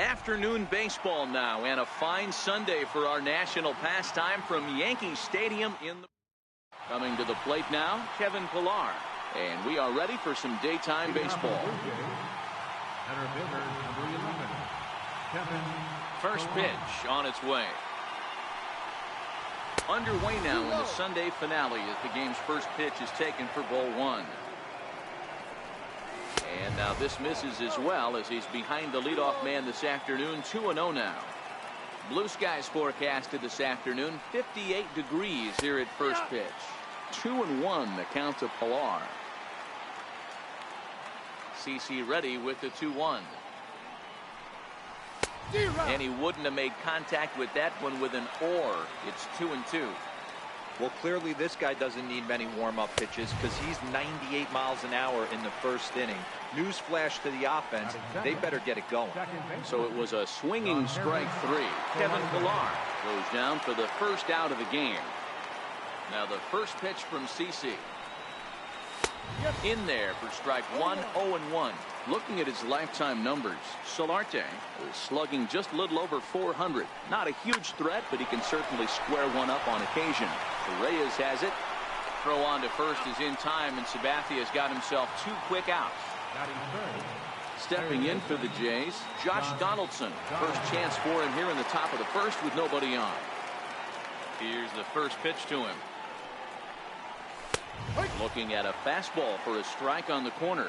Afternoon baseball now, and a fine Sunday for our national pastime from Yankee Stadium in the... Coming to the plate now, Kevin Pillar. And we are ready for some daytime baseball. First pitch on its way. Underway now in the Sunday finale as the game's first pitch is taken for ball one. And now this misses as well as he's behind the leadoff man this afternoon. 2-0 now. Blue skies forecasted this afternoon. 58 degrees here at first pitch. 2-1 the count to Pillar. CC ready with the 2-1. And he wouldn't have made contact with that one with an or. It's 2-2. Well, clearly this guy doesn't need many warm-up pitches because he's 98 miles an hour in the first inning. Newsflash to the offense, they better get it going. So it was a swinging strike three. Kevin Pillar goes down for the first out of the game. Now the first pitch from CC. In there for strike one. 0-1. Looking at his lifetime numbers, Solarte is slugging just a little over 400. Not a huge threat, but he can certainly square one up on occasion. Reyes has it. Throw on to first is in time, and Sabathia's got himself 2 quick outs. Stepping in for the Jays, Josh Donaldson. First chance for him here in the top of the first with nobody on. Here's the first pitch to him. Looking at a fastball for a strike on the corner.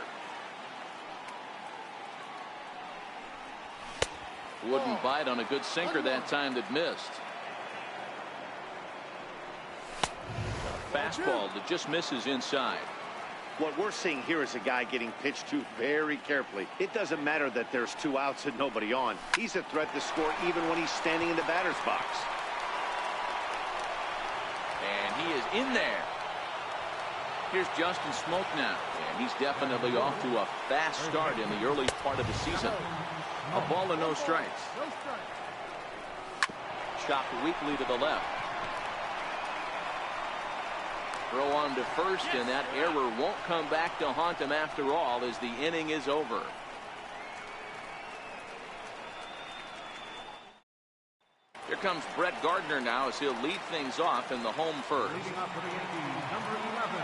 Wouldn't bite on a good sinker that time that missed. A fastball that just misses inside. What we're seeing here is a guy getting pitched to very carefully. It doesn't matter that there's 2 outs and nobody on. He's a threat to score even when he's standing in the batter's box. And he is in there. Here's Justin Smoke now, and he's definitely off to a fast start in the early part of the season. A ball and no strikes. Chopped weakly to the left. Throw on to first, and that error won't come back to haunt him after all as the inning is over. Here comes Brett Gardner now as he'll lead things off in the home first. Leading off for the Yankees, number 11,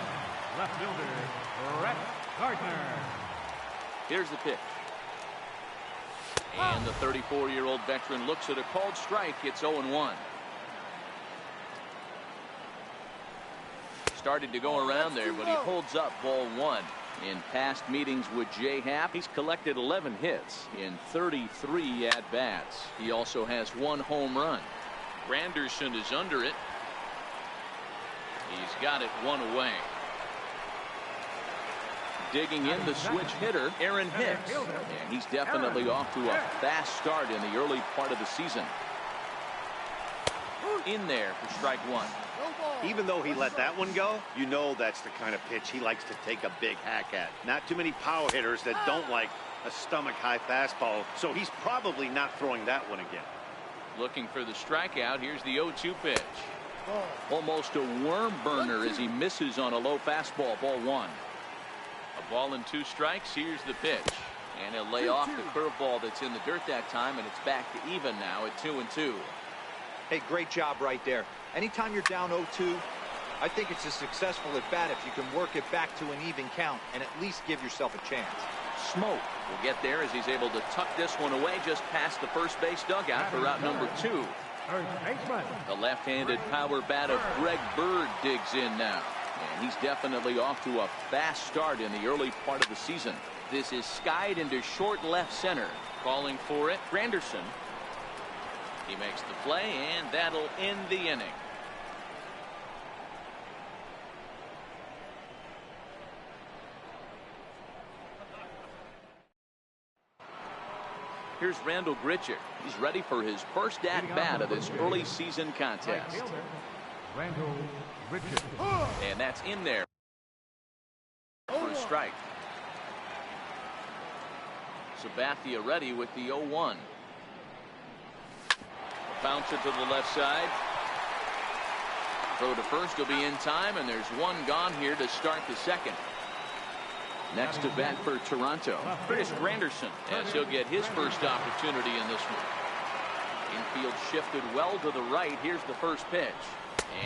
left fielder, Brett Gardner. Here's the pitch. And the 34-year-old veteran looks at a called strike. It's 0-1. Started to go around there, but he holds up ball one. In past meetings with Jay Happ, he's collected 11 hits in 33 at-bats. He also has 1 home run. Granderson is under it. He's got it 1 away. Digging in the switch hitter, Aaron Hicks. And he's definitely off to a fast start in the early part of the season. In there for strike one. Even though he let that one go, you know that's the kind of pitch he likes to take a big hack at. Not too many power hitters that don't like a stomach-high fastball, so he's probably not throwing that one again. Looking for the strikeout. Here's the 0-2 pitch. Almost a worm burner as he misses on a low fastball. Ball one. A ball and 2 strikes. Here's the pitch. And he'll lay off the curveball that's in the dirt that time, and it's back to even now at 2-2. Hey, great job right there. Anytime you're down 0-2, I think it's a successful at bat if you can work it back to an even count and at least give yourself a chance. Smoke will get there as he's able to tuck this one away just past the first base dugout for route number 2. The left-handed power bat of Greg Bird digs in now. And he's definitely off to a fast start in the early part of the season. This is skied into short left center. Calling for it, Granderson. He makes the play, and that'll end the inning. Here's Randall Grichuk. He's ready for his first at-bat of this early season contest. Randall Grichuk. And that's in there for a strike. Sabathia ready with the 0-1. Bouncer to the left side. Throw to first will be in time, and there's one gone here to start the second. Next to bat for Toronto, Curtis Granderson, as he'll get his first opportunity in this one. Infield shifted well to the right. Here's the first pitch.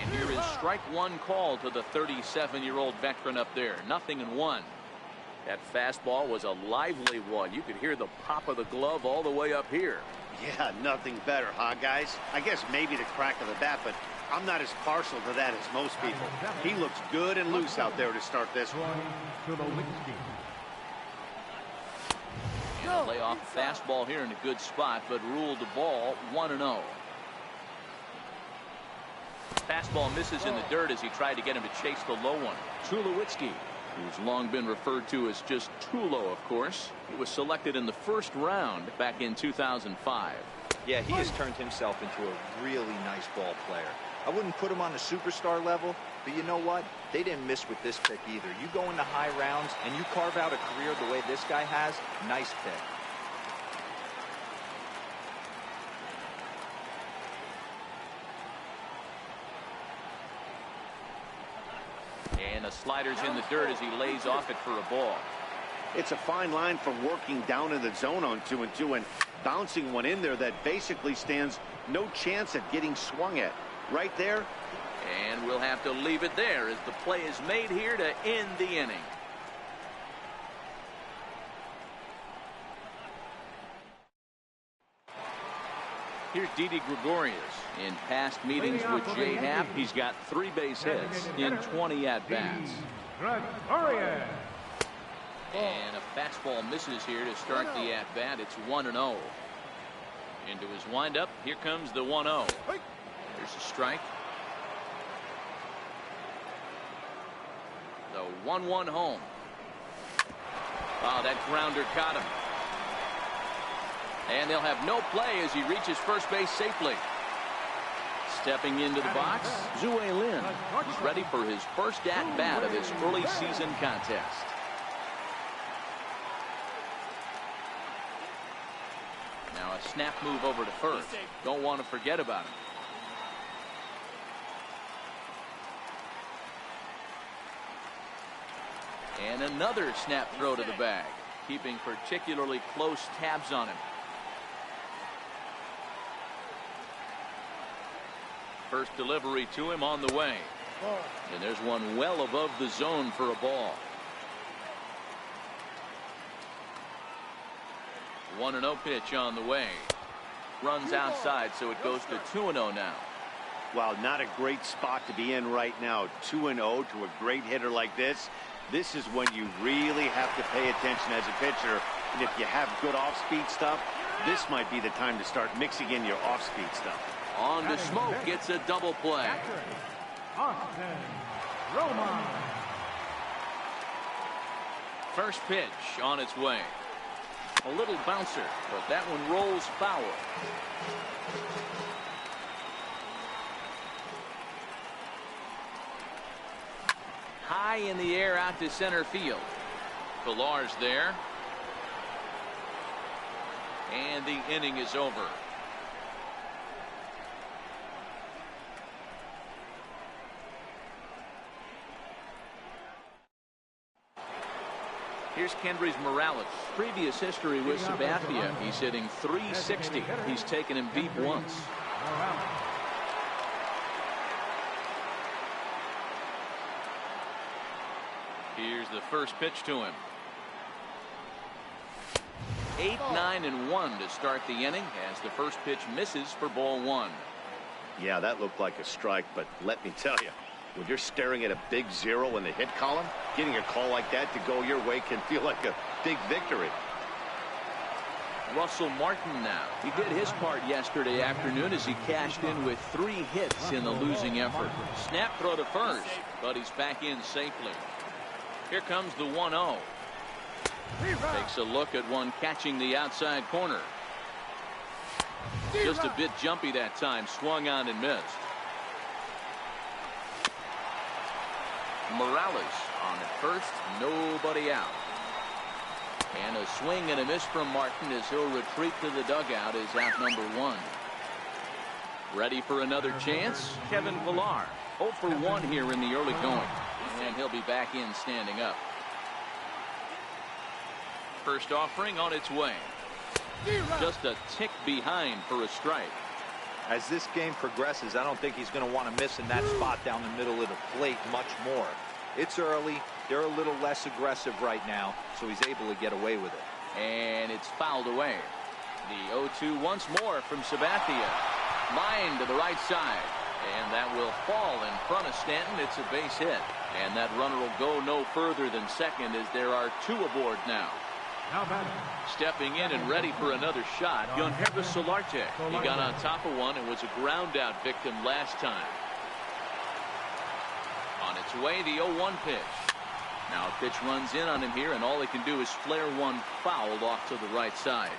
And here is strike one call to the 37-year-old veteran up there. 0-1. That fastball was a lively one. You could hear the pop of the glove all the way up here. Yeah, nothing better, huh, guys? I guess maybe the crack of the bat, but I'm not as partial to that as most people. He looks good and loose out there to start this one. And a layoff fastball here in a good spot, but ruled the ball 1-0. Fastball misses in the dirt as he tried to get him to chase the low one. Tulowitzki, who's long been referred to as just Tulo, of course. He was selected in the first round back in 2005. Yeah, he has turned himself into a really nice ball player. I wouldn't put him on the superstar level, but you know what? They didn't miss with this pick either. You go into high rounds and you carve out a career the way this guy has, nice pick. And the slider's in the dirt as he lays off it for a ball. It's a fine line from working down in the zone on 2-2 and bouncing one in there that basically stands no chance at getting swung at. Right there. And we'll have to leave it there as the play is made here to end the inning. Here's Didi Gregorius. In past meetings with Jay Happ, he's got 3 base hits in 20 at-bats. And a fastball misses here to start the at-bat. It's 1-0. Into his windup. Here comes the 1-0. There's a strike. The 1-1 home. Oh, that grounder caught him. And they'll have no play as he reaches first base safely. Stepping into the box, Zue Lin. He's ready for his first at-bat of this early season contest. Now a snap move over to first. Don't want to forget about him. And another snap throw to the bag, keeping particularly close tabs on him. First delivery to him on the way. And there's one well above the zone for a ball. 1-0 pitch on the way. Runs outside, so it goes to 2-0 now. Wow, not a great spot to be in right now. 2-0 to a great hitter like this. This is when you really have to pay attention as a pitcher. And if you have good off-speed stuff, this might be the time to start mixing in your off-speed stuff. On to Smoke, gets a double play. First pitch on its way. A little bouncer, but that one rolls foul. High in the air out to center field. Pilar's there. And the inning is over. Here's Kendrys Morales. Previous history with Sabathia. He's hitting .360. He's taken him deep once. Here's the first pitch to him. 8, 9, and 1 to start the inning as the first pitch misses for ball 1. Yeah, that looked like a strike, but let me tell you, when you're staring at a big 0 in the hit column, getting a call like that to go your way can feel like a big victory. Russell Martin now. He did his part yesterday afternoon as he cashed in with 3 hits in the losing effort. Snap throw to first, but he's back in safely. Here comes the 1-0. Takes a look at one catching the outside corner. Just a bit jumpy that time. Swung on and missed. Morales on at first. Nobody out. And a swing and a miss from Martin as he'll retreat to the dugout as out number 1. Ready for another chance? Kevin Pilar. 0 for 1 here in the early going. And he'll be back in standing up. First offering on its way. Just a tick behind for a strike. As this game progresses, I don't think he's going to want to miss in that spot down the middle of the plate much more. It's early. They're a little less aggressive right now, so he's able to get away with it. And it's fouled away. The 0-2 once more from Sabathia. Line to the right side. And that will fall in front of Stanton. It's a base hit. And that runner will go no further than second as there are two aboard now. Stepping in and ready for another shot, Solarte. He got on top of one and was a ground out victim last time. On its way, the 0-1 pitch. Now a pitch runs in on him here, and all he can do is flare one foul off to the right side.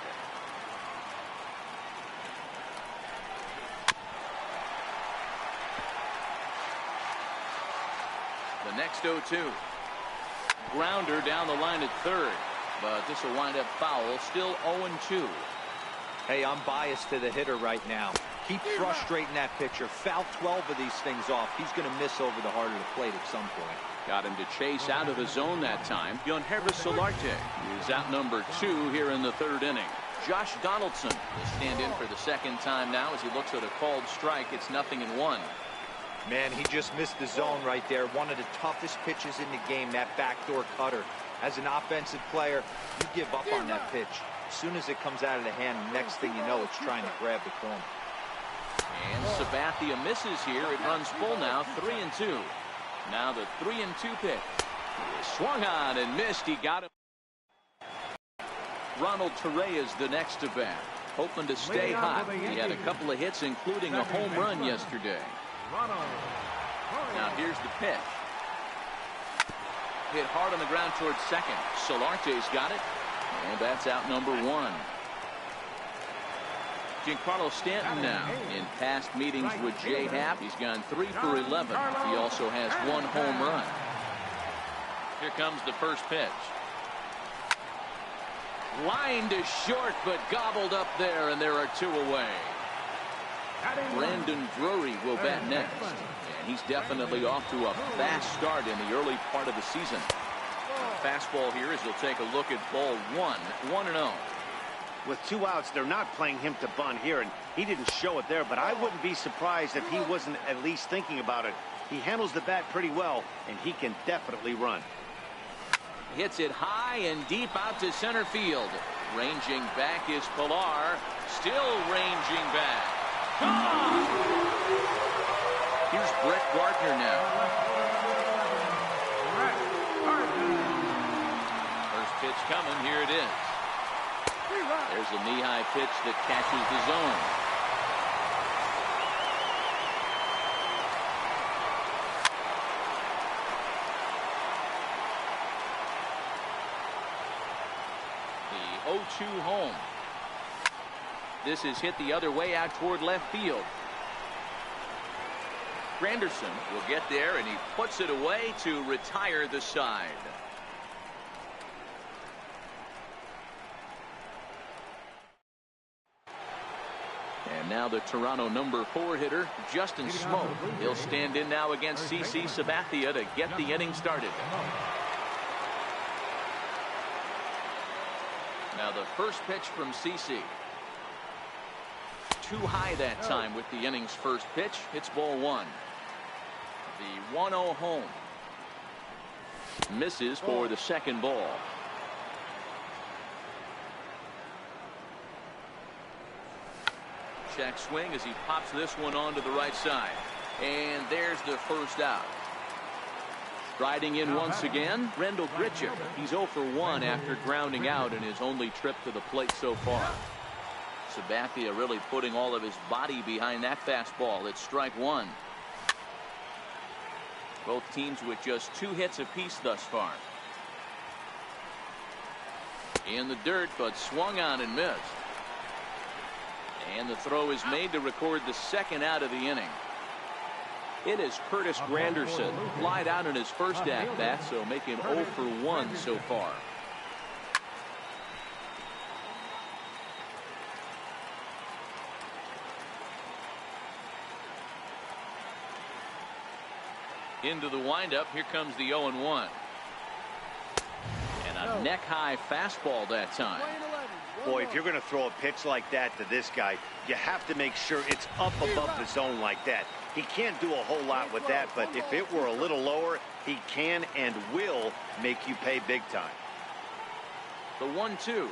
The next 0-2. Grounder down the line at third. But this will wind up foul. Still 0-2. Hey, I'm biased to the hitter right now. Keep frustrating that pitcher. Foul 12 of these things off. He's going to miss over the heart of the plate at some point. Got him to chase out of the zone that time. Solarte is out number 2 here in the third inning. Josh Donaldson will stand in for the second time now as he looks at a called strike. It's 0-1. Man, he just missed the zone right there. One of the toughest pitches in the game, that backdoor cutter. As an offensive player, you give up on that pitch. As soon as it comes out of the hand, next thing you know, it's trying to grab the corner. And Sabathia misses here. It runs full now, 3-2. Now the 3-2 pitch. He swung on and missed. He got him. Ronald Torreyes the next to bat, hoping to stay hot. He had a couple of hits, including a home run yesterday. Now here's the pitch. Hit hard on the ground towards second. Solarte's got it, and that's out number 1. Giancarlo Stanton now in past meetings with Jay Happ. He's gone 3 for 11. He also has 1 home run. Here comes the first pitch. Line to short, but gobbled up there, and there are 2 away. Brandon Drury will bat next. And he's definitely off to a fast start in the early part of the season. Fastball here as he'll take a look at ball 1, 1-0. With 2 outs, they're not playing him to bunt here, and he didn't show it there, but I wouldn't be surprised if he wasn't at least thinking about it. He handles the bat pretty well, and he can definitely run. Hits it high and deep out to center field. Ranging back is Pilar. Still ranging back. Gone! Here's Brett Gardner now. First pitch coming. Here it is. There's a knee-high pitch that catches the zone. The 0-2 home. This is hit the other way out toward left field. Granderson will get there, and he puts it away to retire the side. And now the Toronto number 4 hitter, Justin Smoke. He'll stand in now against CC Sabathia to get the inning started. Now the first pitch from CC. Too high that time with the inning's first pitch. It's ball 1. The 1-0 home. Misses for the second ball. Check swing as he pops this one onto the right side. And there's the first out. Striding in once again, Rendell Grichuk. He's 0 for 1 after grounding out in his only trip to the plate so far. Sabathia really putting all of his body behind that fastball. It's strike 1. Both teams with just 2 hits apiece thus far. In the dirt, but swung on and missed. And the throw is made to record the second out of the inning. It is Curtis Granderson, flied out in his first at-bat, so make him 0 for 1 so far. Into the windup, here comes the 0-1. And A neck-high fastball that time. Boy, if you're going to throw a pitch like that to this guy, you have to make sure it's up above the zone like that. He can't do a whole lot with that, but if it were a little lower, he can and will make you pay big time. The 1-2.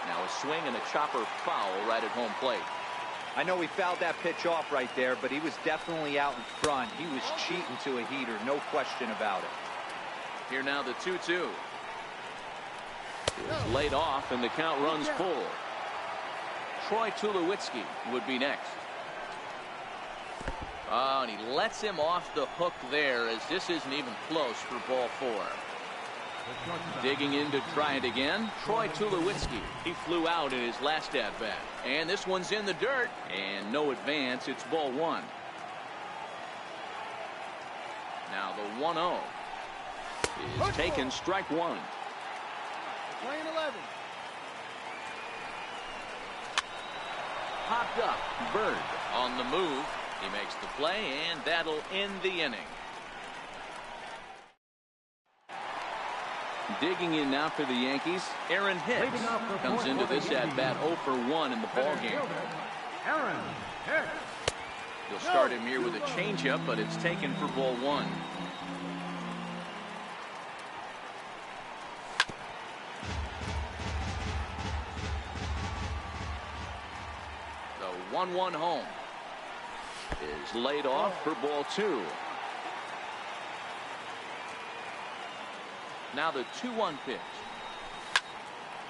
Now a swing and a chopper foul right at home plate. I know he fouled that pitch off right there, but he was definitely out in front. He was cheating to a heater, no question about it. Here now the 2-2. Is laid off and the count runs full. Troy Tulowitzki would be next. Oh, and he lets him off the hook there as this isn't even close for ball 4. Digging in to try it again, Troy Tulowitzki. He flew out in his last at-bat. And this one's in the dirt. And no advance. It's ball 1. Now the 1-0 is taken, strike 1. Playing 11. Popped up. Bird on the move. He makes the play, and that'll end the inning. Digging in now for the Yankees, Aaron Hicks comes into this at-bat 0 for 1 in the ballgame. Aaron Hicks. He'll start him here with a changeup, but it's taken for ball 1. The 1-1 home is laid off for ball 2. Now the 2-1 pitch.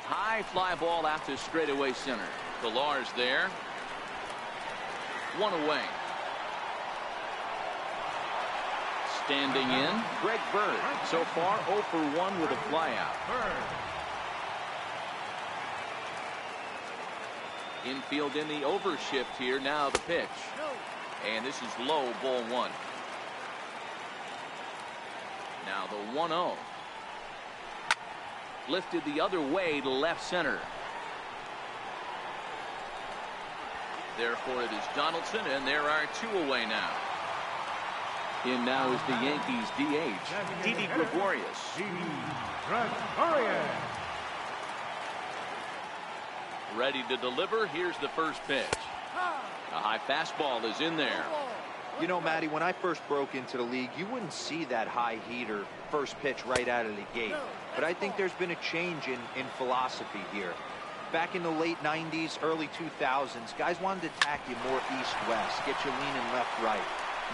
High fly ball out to straightaway center. Pillar's there. 1 away. Standing in, Greg Bird. So far 0 for 1 with a flyout. Infield in the overshift here. Now the pitch. And this is low, ball 1. Now the 1-0. Lifted the other way to left center. Therefore it is Donaldson, and there are 2 away now. In now is the Yankees DH, Didi Gregorius. Ready to deliver. Here's the first pitch. A high fastball is in there. You know, Matty, when I first broke into the league, you wouldn't see that high heater first pitch right out of the gate. But I think there's been a change in philosophy here. Back in the late 90s, early 2000s, guys wanted to attack you more east-west, get you leaning left-right.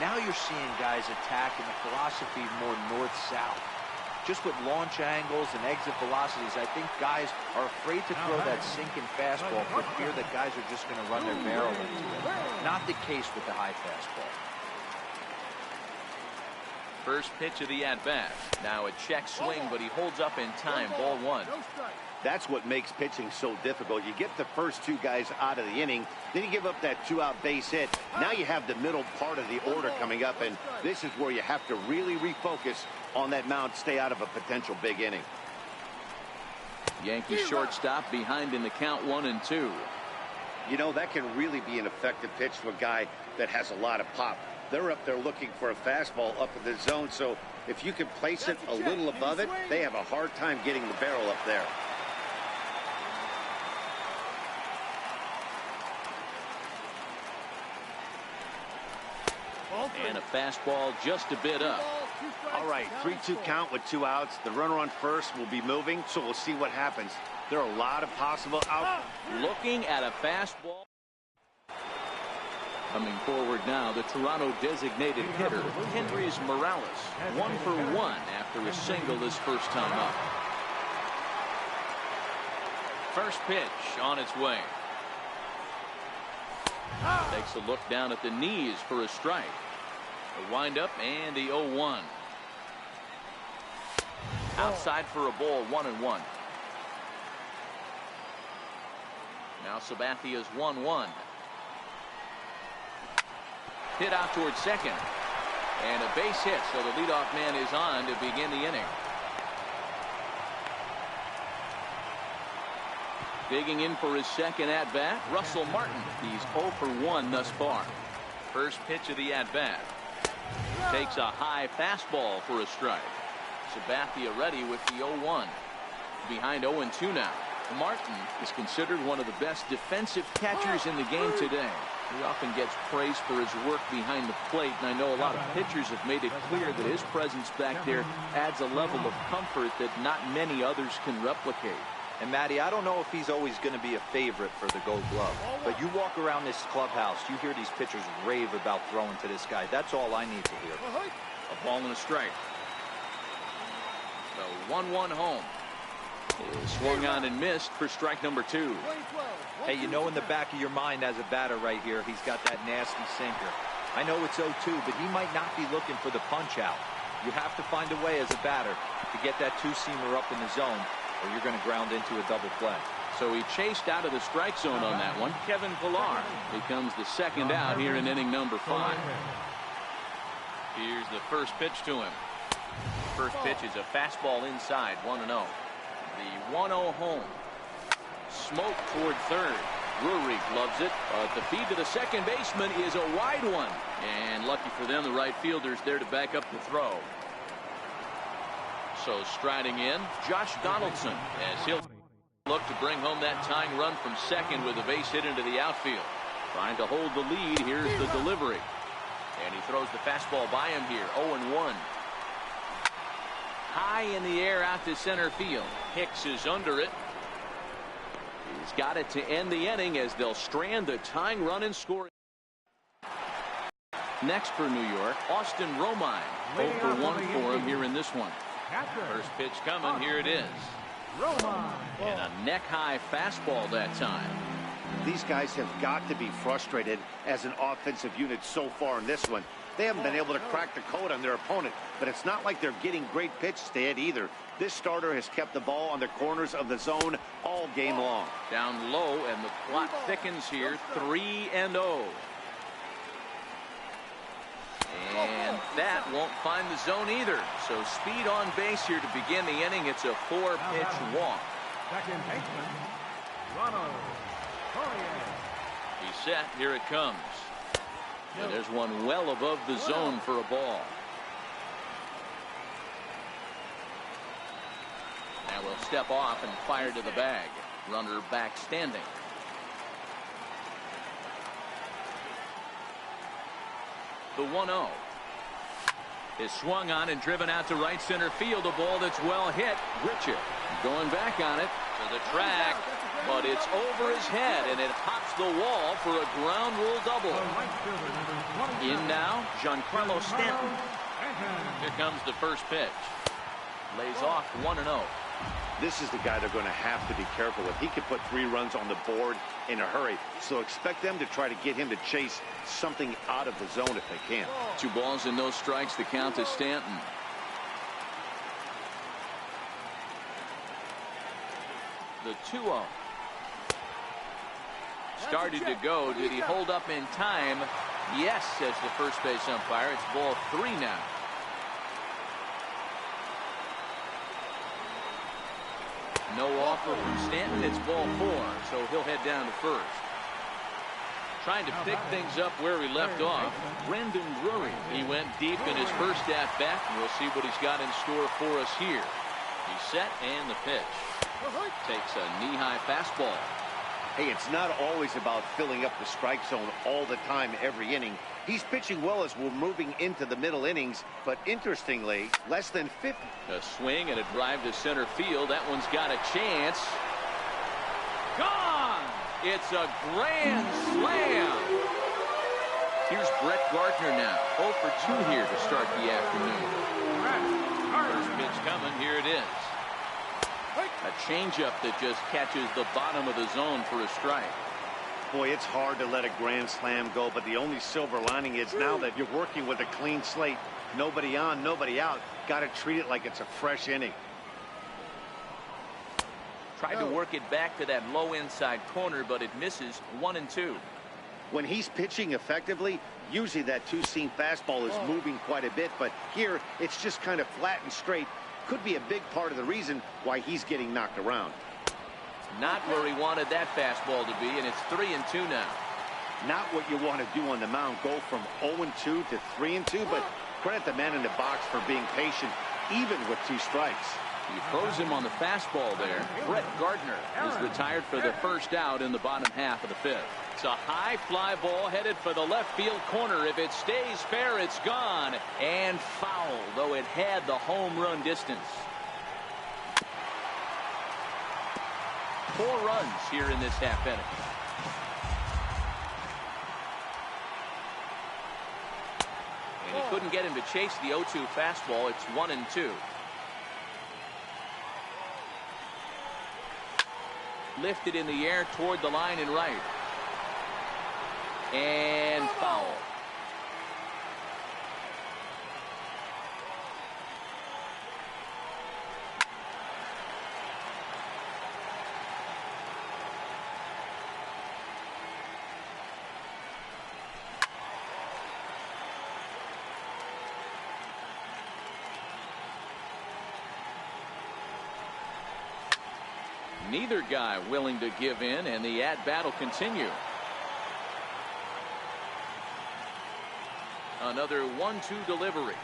Now you're seeing guys attack in the philosophy more north-south. Just with launch angles and exit velocities, I think guys are afraid to throw that sinking fastball for fear that guys are just going to run their barrel into it. Not the case with the high fastball. First pitch of the at-bat. Now a check swing, but he holds up in time. Ball 1. That's what makes pitching so difficult. You get the first 2 guys out of the inning, then you give up that 2-out base hit. Now you have the middle part of the order coming up, and this is where you have to really refocus on that mound, stay out of a potential big inning. Yankee shortstop behind in the count, 1-2. You know, that can really be an effective pitch to a guy that has a lot of pop. They're up there looking for a fastball up in the zone, so if you can place it a little above it, they have a hard time getting the barrel up there. And a fastball just a bit up. All right, 3-2 count with 2 outs. The runner on first will be moving, so we'll see what happens. There are a lot of possible outs. Looking at a fastball. Coming forward now, the Toronto designated hitter, Kendrys Morales. 1 for 1 after a single his first time up. First pitch on its way. Takes a look down at the knees for a strike. A windup and the 0-1. Outside for a ball, 1-1. Now Sabathia's 1-1. Hit out towards second. And a base hit, so the leadoff man is on to begin the inning. Digging in for his second at-bat, Russell Martin. He's 0 for 1 thus far. First pitch of the at-bat. Takes a high fastball for a strike. Sabathia ready with the 0-1. Behind 0-2 now. Martin is considered one of the best defensive catchers in the game today. He often gets praised for his work behind the plate, and I know a lot of pitchers have made it clear that his presence back there adds a level of comfort that not many others can replicate. And Matty, I don't know if he's always going to be a favorite for the Gold Glove, but you walk around this clubhouse, you hear these pitchers rave about throwing to this guy. That's all I need to hear. A ball and a strike. The 1-1 home. Is swung on and missed for strike number 2. Hey, you know in the back of your mind as a batter right here, he's got that nasty sinker. I know it's 0-2, but he might not be looking for the punch out. You have to find a way as a batter to get that two-seamer up in the zone, or you're going to ground into a double play. So he chased out of the strike zone on that one. Kevin Pillar becomes the second out here in inning number 5. Here's the first pitch to him. First pitch is a fastball inside, 1-0. The 1-0 home. Smoke toward third. Rurik loves it. The feed to the second baseman is a wide one. And lucky for them, the right fielder's there to back up the throw. So striding in, Josh Donaldson, as he'll look to bring home that tying run from second with a base hit into the outfield. Trying to hold the lead. Here's the delivery. And he throws the fastball by him here. 0-1. High in the air out to center field. Hicks is under it. He's got it to end the inning as they'll strand the tying run and score. Next for New York, Austin Romine. 0-1 for him here in this one. First pitch coming. Here it is. And a neck-high fastball that time. These guys have got to be frustrated as an offensive unit so far in this one. They haven't been able to crack the code on their opponent, but it's not like they're getting great pitches to hit either. This starter has kept the ball on the corners of the zone all game long. Down low, and the plot thickens here. 3-0. And that won't find the zone either. So speed on base here to begin the inning. It's a 4-pitch walk. Second baseman, Ronald. He's set. Here it comes. And there's one well above the zone for a ball. Now we'll step off and fire to the bag. Runner back standing. The 1-0 is swung on and driven out to right center field. A ball that's well hit. Richard going back on it to the track, but it's over his head and it hops the wall for a ground rule double. In now, Giancarlo Stanton. Here comes the first pitch. Lays off 1-0. This is the guy they're going to have to be careful with. He could put 3 runs on the board in a hurry, so expect them to try to get him to chase something out of the zone if they can. 2 balls and no strikes. The count to Stanton. The 2-0. Started to go. Did he hold up in time? Yes, says the first base umpire. It's ball 3 now. No offer from Stanton. It's ball 4, so he'll head down to first. Trying to pick things up where he left off, Brendan Drury. He went deep in his first at-bat, and we'll see what he's got in store for us here. He's set, and the pitch. Takes a knee-high fastball. Hey, it's not always about filling up the strike zone all the time every inning. He's pitching well as we're moving into the middle innings, but interestingly, less than 50. A swing and a drive to center field. That one's got a chance. Gone! It's a grand slam. Here's Brett Gardner now. 0 for 2 here to start the afternoon. First pitch coming. Here it is. A changeup that just catches the bottom of the zone for a strike. Boy, it's hard to let a grand slam go, but the only silver lining is now that you're working with a clean slate. Nobody on, nobody out. Got to treat it like it's a fresh inning. Tried to work it back to that low inside corner, but it misses. 1-2. When he's pitching effectively, usually that two-seam fastball is moving quite a bit, but here it's just kind of flat and straight. Could be a big part of the reason why he's getting knocked around. Not where he wanted that fastball to be, and it's 3-2 now. Not what you want to do on the mound. Go from 0-2 to 3-2, but credit the man in the box for being patient. even with 2 strikes. He throws him on the fastball there. Brett Gardner is retired for the first out in the bottom half of the 5th. It's a high fly ball headed for the left field corner. If it stays fair, it's gone. And foul, though it had the home run distance. 4 runs here in this half inning. And he couldn't get him to chase the 0-2 fastball. It's 1-2. Lifted in the air toward the line and right. And foul. Neither guy willing to give in, and the at-bat will continue. Another 1-2 delivery.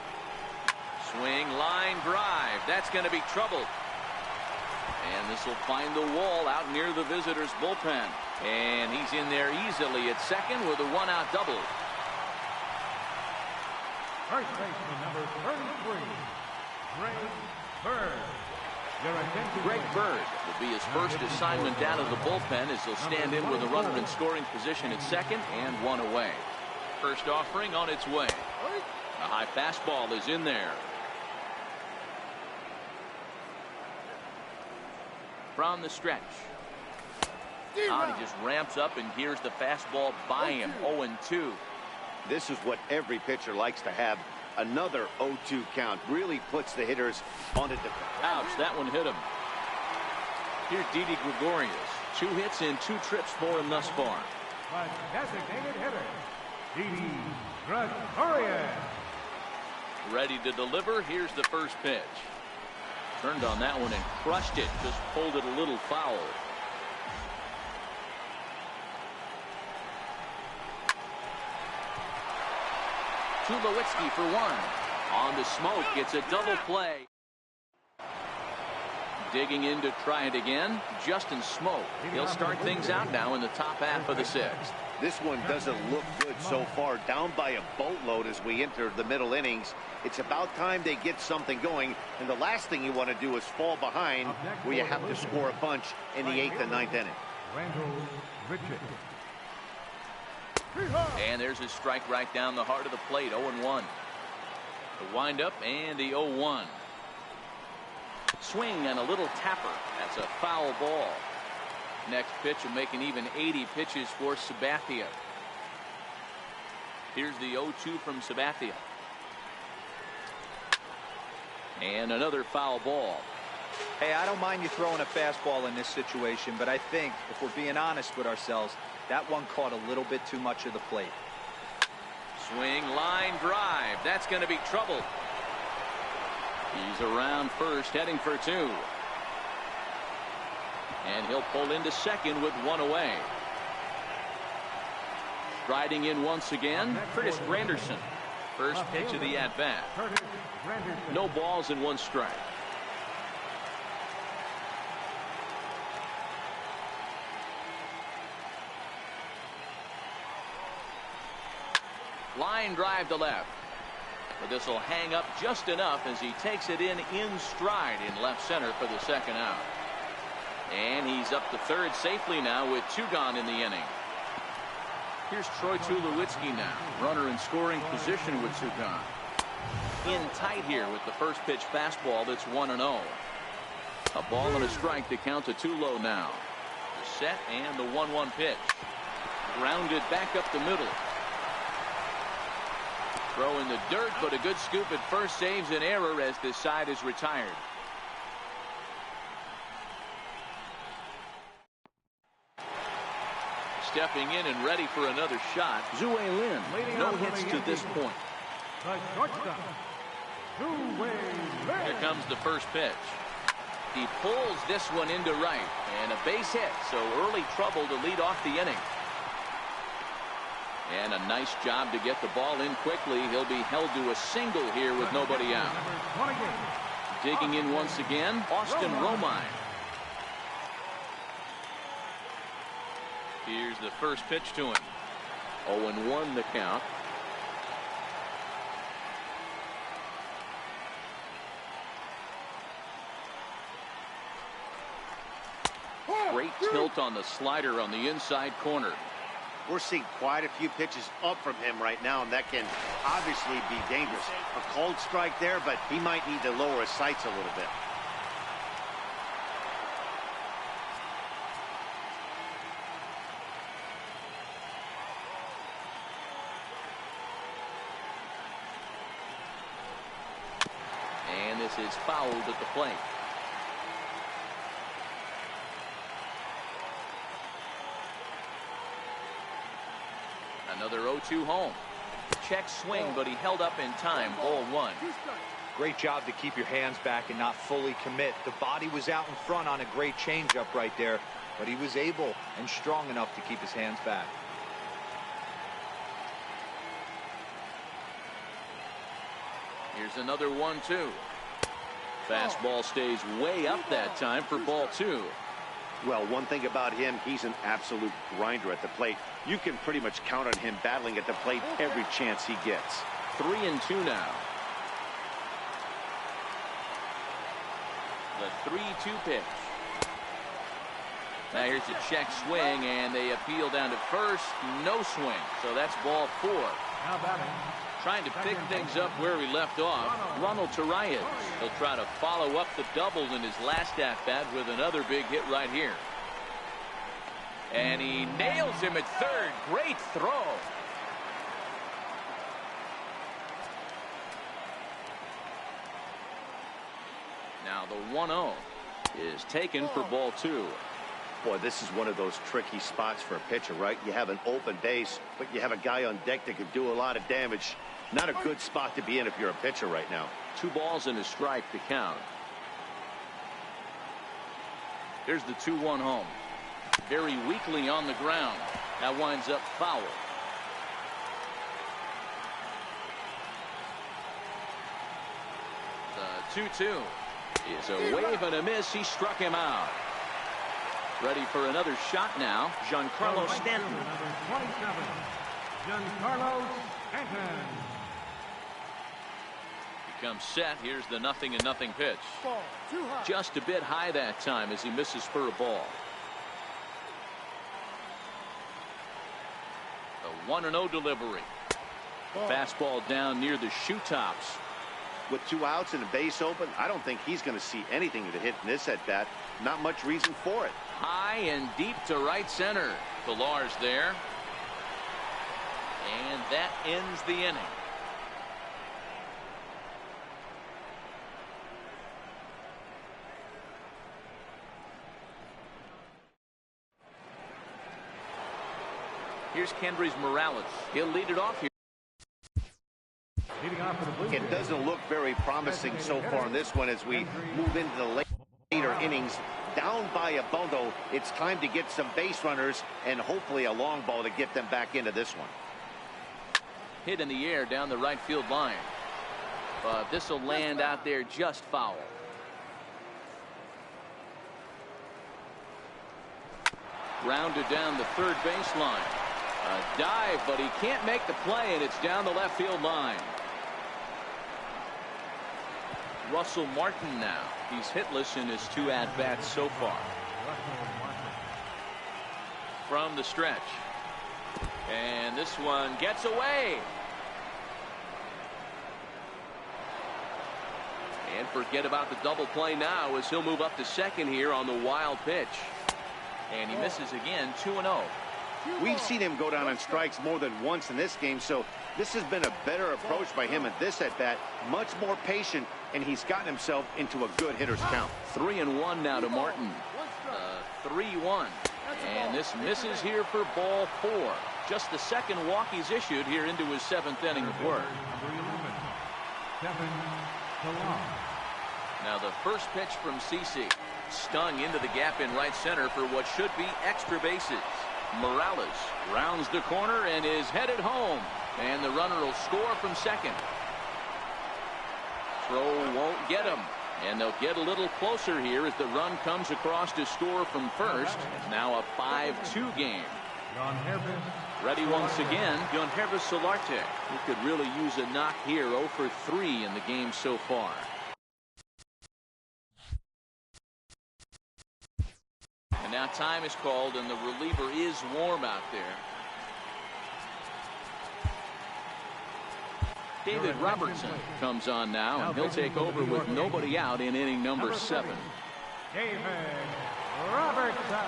Swing, line, drive. That's going to be trouble. And this will find the wall out near the visitors' bullpen. And he's in there easily at second with a 1-out double. First baseman number 33, Greg Bird. Greg Bird will be his first assignment down to the bullpen as he'll stand in with a runner in scoring position at second and 1 away. First offering on its way. A high fastball is in there. From the stretch. He just ramps up, and here's the fastball by him. 0-2. This is what every pitcher likes to have. Another 0-2 count really puts the hitters on a defense. Ouch, that one hit him. Here's Didi Gregorius. 2 hits and 2 trips for him thus far. But designated hitter, Didi Gregorius. Ready to deliver. Here's the first pitch. Turned on that one and crushed it. Just pulled it a little foul. Tulowitzki for 1. On the smoke. It's a double play. Digging in to try it again. Justin Smoke. He'll start things out now in the top half of the 6th. This one doesn't look good so far. Down by a boatload as we enter the middle innings. It's about time they get something going. And the last thing you want to do is fall behind where you have to score a bunch in the 8th and 9th inning. And there's his strike right down the heart of the plate. 0-1. The windup and the 0-1. Swing and a little tapper. That's a foul ball. Next pitch will make an even 80 pitches for Sabathia. Here's the 0-2 from Sabathia. And another foul ball. Hey, I don't mind you throwing a fastball in this situation, but I think if we're being honest with ourselves, that one caught a little bit too much of the plate. Swing, line, drive. That's going to be trouble. He's around first, heading for 2. And he'll pull into second with 1 away. Striding in once again, Curtis Granderson. First pitch of the at-bat. No balls and 1 strike. Line drive to left. But this will hang up just enough as he takes it in stride in left center for the 2nd out. And he's up to third safely now with 2 gone in the inning. Here's Troy Tulowitzki now. Runner in scoring position with 2 gone. In tight here with the first pitch fastball that's 1-0. A ball and a strike to count to Tulo now. The set and the 1-1 pitch. Grounded back up the middle. Throw in the dirt, but a good scoop at first saves an error as this side is retired. Stepping in and ready for another shot, Zue Lin. No hits to this point. Here comes the first pitch. He pulls this one into right, and a base hit, so early trouble to lead off the inning. And a nice job to get the ball in quickly. He'll be held to a single here with nobody out. Digging in once again, Austin Romine. Here's the first pitch to him. 0-1 the count. Great tilt on the slider on the inside corner. We're seeing quite a few pitches up from him right now, and that can obviously be dangerous. A cold strike there, but he might need to lower his sights a little bit. And this is fouled at the plate. Another 0-2 home. Check swing, but he held up in time. Ball 1. Great job to keep your hands back and not fully commit. The body was out in front on a great changeup right there, but he was able and strong enough to keep his hands back. Here's another 1-2. Fastball stays way up that time for ball 2. Well, one thing about him, he's an absolute grinder at the plate. You can pretty much count on him battling at the plate every chance he gets. 3-2 now. The 3-2 pitch. Now here's a check swing, and they appeal down to first. No swing, so that's ball 4. Now batting. Trying to pick things up where we left off. Ronald Torreyes. He'll try to follow up the double in his last at-bat with another big hit right here. And he nails him at third. Great throw. Now the 1-0 is taken for ball 2. Boy, this is one of those tricky spots for a pitcher, right? You have an open base, but you have a guy on deck that can do a lot of damage. Not a good spot to be in if you're a pitcher right now. 2 balls and a strike to count. Here's the 2-1 home. Very weakly on the ground. That winds up foul. The 2-2 is a wave and a miss. He struck him out. Ready for another shot now. Giancarlo Stanton. Number 27, Giancarlo Stanton. Becomes set. Here's the 0-0 pitch. Ball, too high. Just a bit high that time as he misses for a ball. The 1-0 delivery. Ball. Fastball down near the shoe tops. With 2 outs and a base open, I don't think he's going to see anything to hit in this at bat. Not much reason for it. High and deep to right center. Villar's there. And that ends the inning. Here's Kendrys Morales. He'll lead it off here. Leading off for the Blue It doesn't look very promising so far in this one as we move into the later innings. Down by a bundle, it's time to get some base runners and hopefully a long ball to get them back into this one. Hit in the air down the right field line. But this will land out there just foul. Grounded down the third baseline. A dive, but he can't make the play, and it's down the left field line. Russell Martin now. He's hitless in his 2 at-bats so far. From the stretch. And this one gets away. And forget about the double play now as he'll move up to second here on the wild pitch. And he misses again. 2-0. We've seen him go down on strikes more than once in this game, so this has been a better approach by him at this at-bat. Much more patient, and he's gotten himself into a good hitter's count. 3-1 now to Martin. 3-1. And this misses here for ball 4. Just the second walk he's issued here into his 7th inning of work. Now the first pitch from CC. Stung into the gap in right center for what should be extra bases. Morales rounds the corner and is headed home. And the runner will score from second. Throw won't get him. And they'll get a little closer here as the run comes across to score from first. It's now a 5-2 game. Ready once again, John Hervis Solarte, who could really use a knock here. 0 for 3 in the game so far. And now time is called, and the reliever is warm out there. David Robertson comes on now, and he'll take over with nobody out in inning number 7. David Robertson.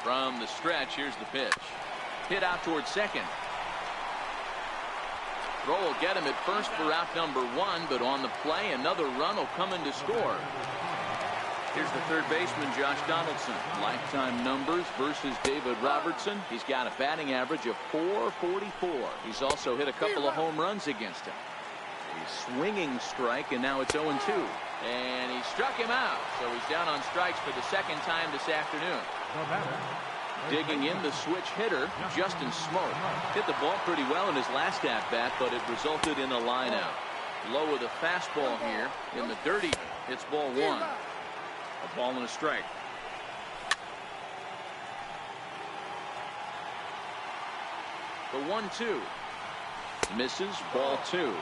From the stretch, here's the pitch. Hit out towards second. Throw will get him at first for out number 1, but on the play, another run will come in to score. Here's the third baseman, Josh Donaldson. Lifetime numbers versus David Robertson. He's got a batting average of .444. He's also hit a couple of home runs against him. A swinging strike, and now it's 0-2. And he struck him out, so he's down on strikes for the second time this afternoon. Digging in the switch hitter, Justin Smoke. Hit the ball pretty well in his last at-bat, but it resulted in a line out. Low with a fastball here in the dirty. It's ball 1. A ball and a strike. The 1-2. Misses, ball 2.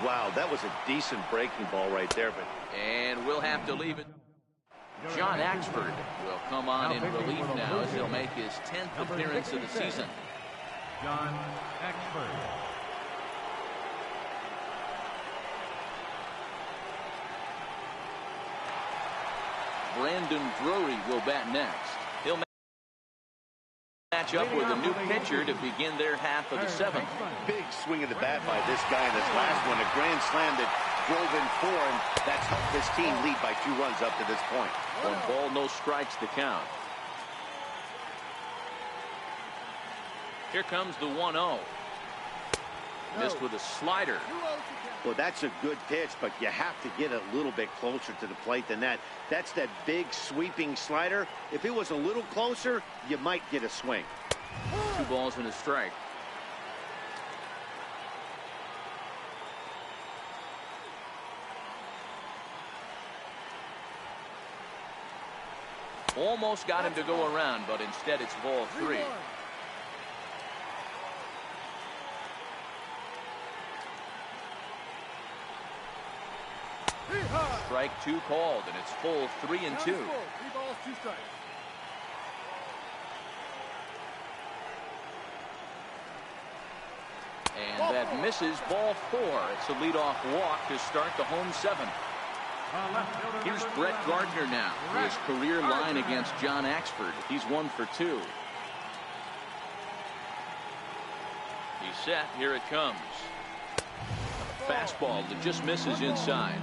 Wow, that was a decent breaking ball right there. But and we'll have to leave it. John Axford will come on in relief now as he'll make his 10th appearance of the season. John Axford. Brandon Drury will bat next. He'll match up with a new pitcher to begin their half of the 7th. Big swing of the bat by this guy in this last one. A grand slam that drove in 4, and that's helped this team lead by 2 runs up to this point. 1 ball, no strikes to count. Here comes the 1-0. Missed with a slider. Well, that's a good pitch, but you have to get a little bit closer to the plate than that. That's that big sweeping slider. If it was a little closer, you might get a swing. 2 balls and a strike. Almost got him to go around, but instead it's ball 3. Strike 2 called, and it's full 3-2. 3 balls, 2 strikes. And that misses, ball 4. It's a leadoff walk to start the home 7th. Here's Brett Gardner now. His career line against John Axford. He's 1 for 2. He's set. Here it comes. Fastball that just misses inside.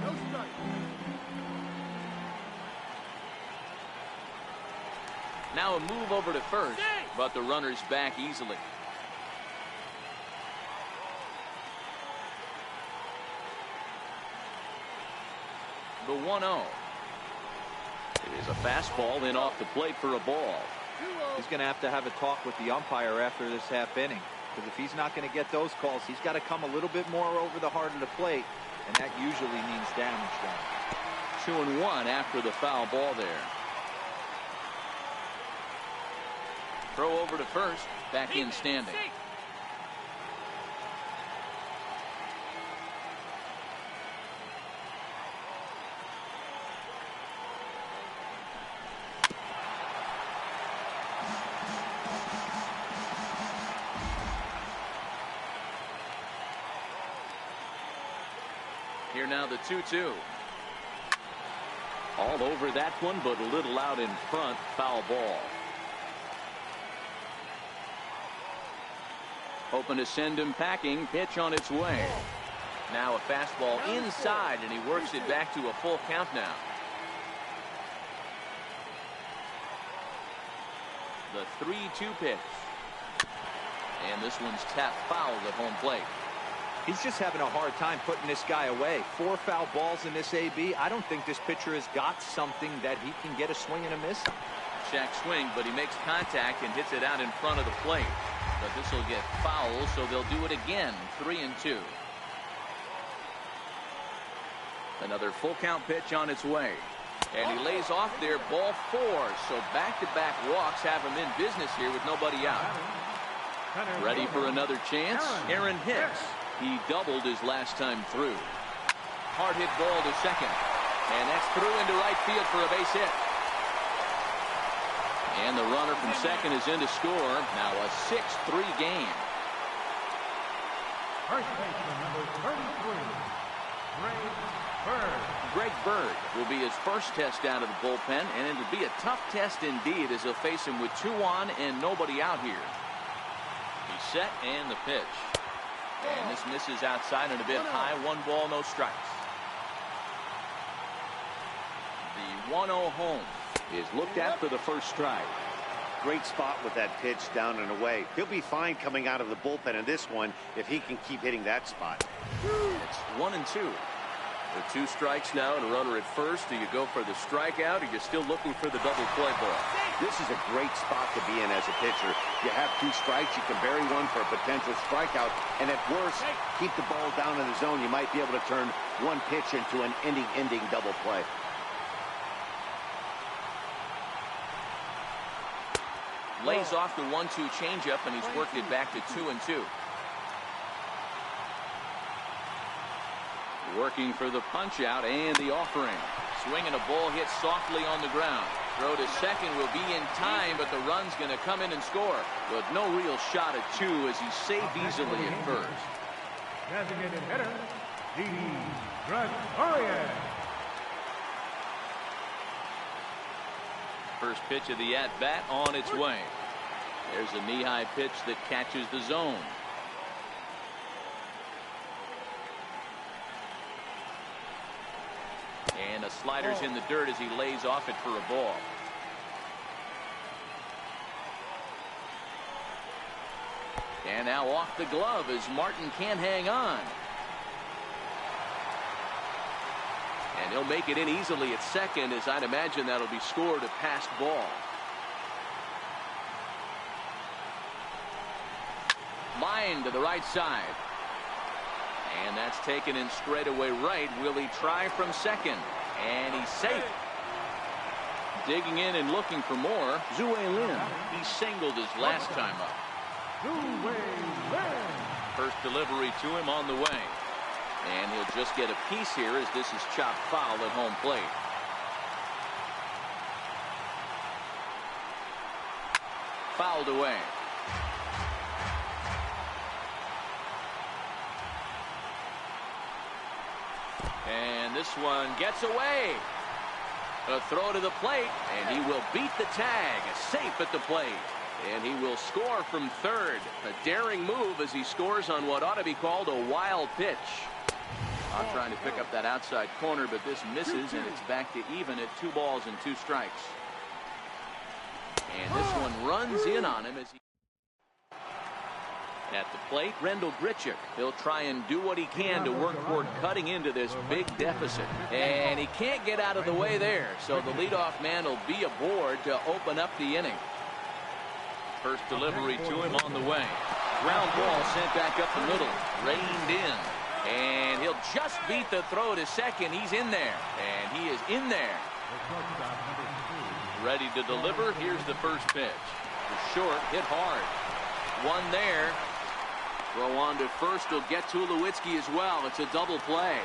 Now a move over to first, but the runner's back easily. The 1-0. It is a fastball in off the plate for a ball. He's going to have a talk with the umpire after this half inning. Because if he's not going to get those calls, he's got to come a little bit more over the heart of the plate, and that usually means damage done. 2-1 after the foul ball there. Throw over to first, back in standing. Here now the 2-2. All over that one, but a little out in front. Foul ball. Hoping to send him packing. Pitch on its way. Now a fastball inside, and he works it back to a full count now. The 3-2 pitch. And this one's tapped foul at home plate. He's just having a hard time putting this guy away. 4 foul balls in this AB. I don't think this pitcher has got something that he can get a swing and a miss on. Check swing, but he makes contact and hits it out in front of the plate. But this will get foul, so they'll do it again. 3-2. Another full count pitch on its way. And he lays off there, ball 4. So back-to-back walks have him in business here with nobody out. Ready for another chance? Aaron Hicks. He doubled his last time through. Hard hit ball to second. And that's through into right field for a base hit. And the runner from second is in to score. Now a 6-3 game. First baseman number 33, Greg Bird. Greg Bird will be his first test out of the bullpen, and it'll be a tough test indeed as he'll face him with 2 on and nobody out here. He's set and the pitch. And this misses outside and a bit high. 1 ball, no strikes. The 1-0 home is looked at for the first strike. Great spot with that pitch down and away. He'll be fine coming out of the bullpen in this one if he can keep hitting that spot. It's 1-2. With 2 strikes now and a runner at first. Do you go for the strikeout, or you're still looking for the double play ball? This is a great spot to be in as a pitcher. You have 2 strikes, you can bury one for a potential strikeout, and at worst, keep the ball down in the zone. You might be able to turn 1 pitch into an ending double play. Lays off the 1-2 changeup, and he's worked it back to 2-2. Working for the punch out and the offering. Swinging a ball hit softly on the ground. Throw to second will be in time, but the run's going to come in and score. But no real shot at 2 as he's saved easily at first. Designated hitter, D. Gregorian. First pitch of the at-bat on its way. There's a knee-high pitch that catches the zone. And a slider's in the dirt as he lays off it for a ball. And now off the glove as Martin can't hang on. And he'll make it in easily at second, as I'd imagine that'll be scored a passed ball. Line to the right side. And that's taken in straightaway right. Will he try from second? And he's safe. Digging in and looking for more. Zue Lin. He singled his last time up. Zue Lin. First delivery to him on the way. And he'll just get a piece here as this is chopped foul at home plate. Fouled away. And this one gets away. A throw to the plate, and he will beat the tag. Safe at the plate. And he will score from third. A daring move as he scores on what ought to be called a wild pitch. I'm trying to pick up that outside corner, but this misses, and it's back to even at 2 balls and 2 strikes. And this one runs in on him as he... At the plate, Rendell Grichuk. He'll try and do what he can to work toward cutting into this big deficit. And he can't get out of the way there, so the leadoff man will be aboard to open up the inning. First delivery to him on the way. Ground ball sent back up the middle. Reined in. And he'll just beat the throw to second. He's in there. And he is in there. Ready to deliver. Here's the first pitch. The short, hit hard. One there. Throw on to first will get Tulowitzki as well. It's a double play.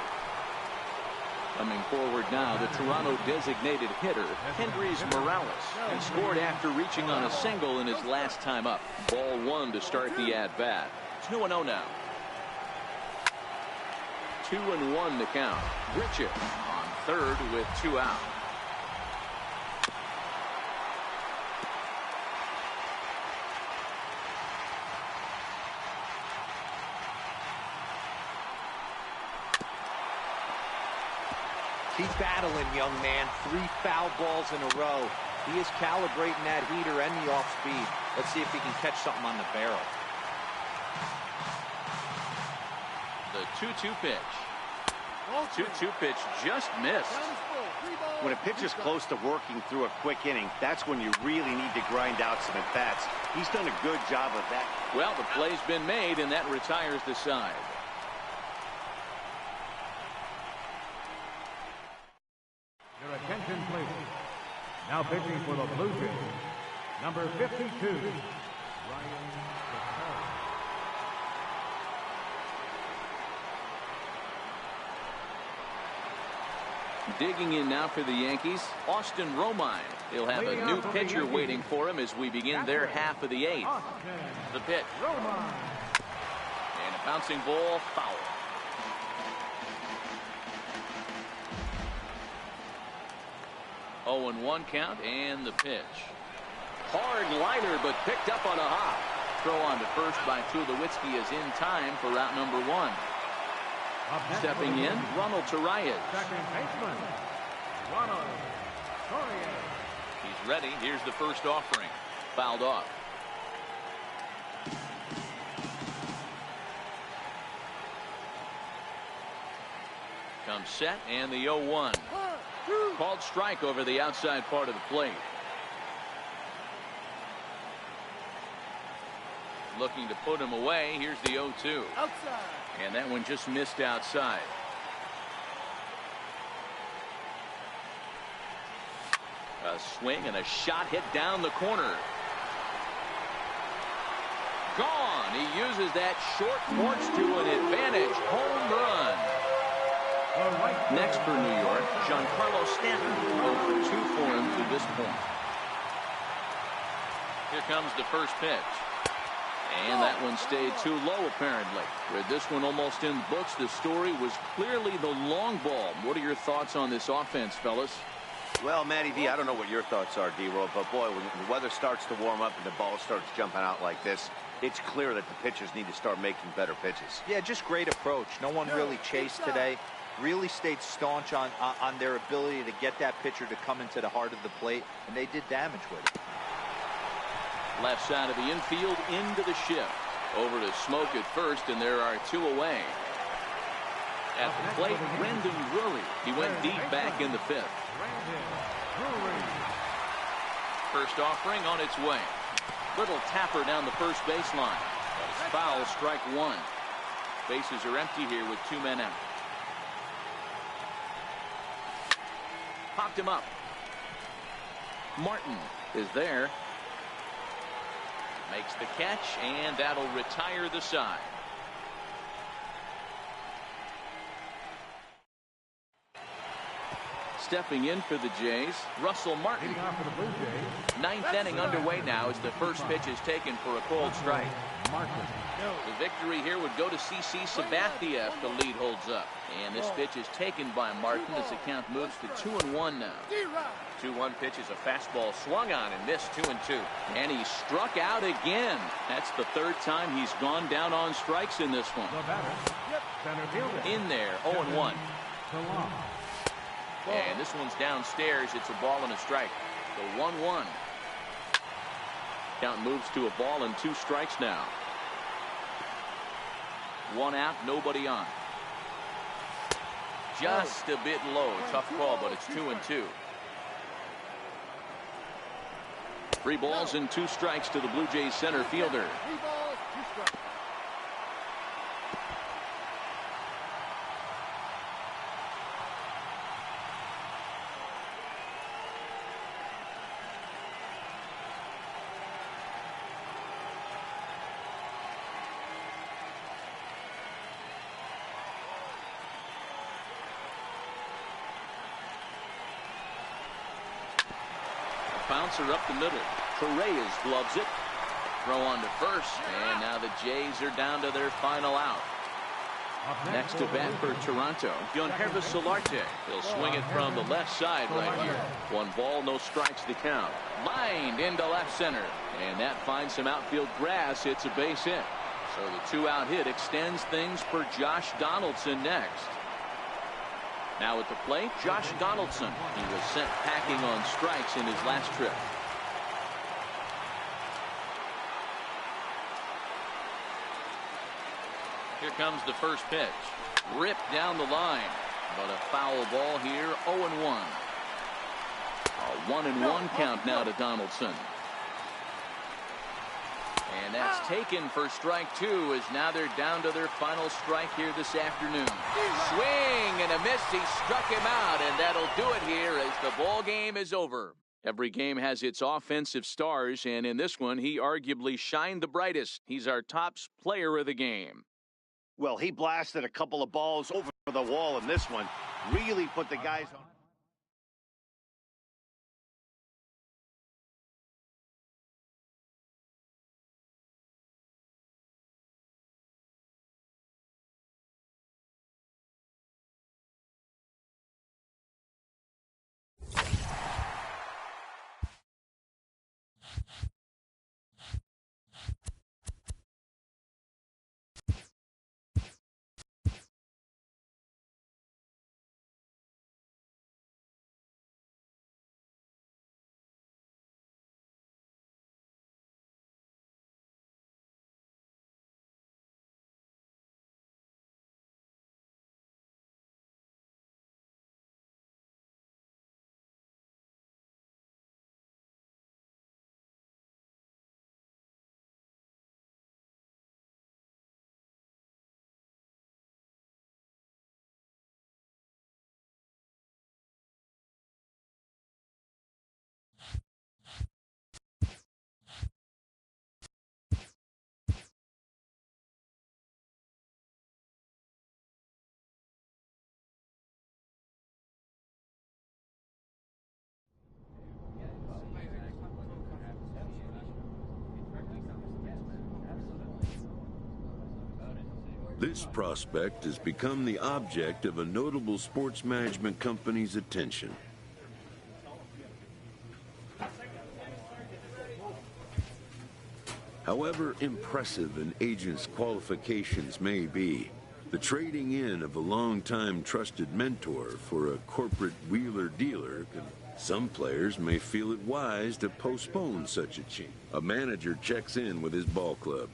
Coming forward now, the Toronto designated hitter, Hendrys Morales. He scored after reaching on a single in his last time up. Ball 1 to start the at-bat. 2-0 now. 2-1 to count. Grichuk on third with 2 out. Keep battling, young man. 3 foul balls in a row. He is calibrating that heater and the off speed. Let's see if he can catch something on the barrel. The 2-2 pitch. 2-2 pitch just missed. When a pitcher's close to working through a quick inning, that's when you really need to grind out some at-bats. He's done a good job of that. Well, the play's been made, and that retires the side. Now pitching for the Blue Jays, number 52, Ryan. Digging in now for the Yankees, Austin Romine. He'll have a new pitcher waiting for him as we begin their half of the eighth. The pitch. And a bouncing ball, foul. Oh, and 1 count, and the pitch. Hard liner, but picked up on a hop. Throw on to first by Tulowitzki is in time for route number 1. Stepping in, Ronald Torreyes. Second baseman, Ronald Torreyes. He's ready. Here's the first offering. Fouled off. Comes set, and the 0-1. Called strike over the outside part of the plate. Looking to put him away. Here's the 0-2. Outside. And that one just missed outside. A swing and a shot hit down the corner. Gone. He uses that short porch to an advantage. Home run. Next for New York, Giancarlo Stanton. 0-2 for him to this point. Here comes the first pitch. And that one stayed too low, apparently. With this one almost in the books, the story was clearly the long ball. What are your thoughts on this offense, fellas? Well, Matty V, I don't know what your thoughts are, D-Roll, but boy, when the weather starts to warm up and the ball starts jumping out like this, it's clear that the pitchers need to start making better pitches. Yeah, just great approach. No one really chased today. Really stayed staunch on their ability to get that pitcher to come into the heart of the plate, and they did damage with it. Left side of the infield into the shift. Over to Smoke at first, and there are 2 away. At the plate, Brendan Drury. He went deep back in the 5th. First offering on its way. Little tapper down the first baseline. It's foul, strike 1. Bases are empty here with 2 men out. Popped him up. Martin is there. Makes the catch, and that'll retire the side. Stepping in for the Jays, Russell Martin. 9th inning underway now as the first pitch is taken for a cold strike. The victory here would go to CC Sabathia if the lead holds up. And this pitch is taken by Martin as the count moves to 2-1 now. 2-1 pitch is a fastball swung on and missed. 2-2. And he struck out again. That's the 3rd time he's gone down on strikes in this one. In there, 0-1. And this one's downstairs. It's a ball and a strike. The 1-1. Count moves to a ball and 2 strikes now. 1 out, nobody on. Just a bit low. Tough call, but it's 2-2. 3 balls and 2 strikes to the Blue Jays center fielder. 3 balls, 2 strikes. Bouncer up the middle. Torreyes gloves it. Throw on to first. And now the Jays are down to their final out. Next to bat for Toronto, Giancarlo Solarte. He'll swing it from the left side right here. 1 ball, no strikes to count. Lined into left center. And that finds some outfield grass. It's a base hit. So the 2-out hit extends things for Josh Donaldson next. Now at the plate, Josh Donaldson. He was sent packing on strikes in his last trip. Here comes the first pitch. Ripped down the line. But a foul ball here, 0-1. A 1-1 count now to Donaldson. And that's taken for strike 2 as now they're down to their final strike here this afternoon. Swing and a miss. He struck him out, and that'll do it here as the ball game is over. Every game has its offensive stars, and in this one, he arguably shined the brightest. He's our top player of the game. Well, he blasted a couple of balls over the wall in this one. Really put the guys on. This prospect has become the object of a notable sports management company's attention. However impressive an agent's qualifications may be, the trading in of a long-time trusted mentor for a corporate wheeler-dealer some players may feel it wise to postpone such a change. A manager checks in with his ball club.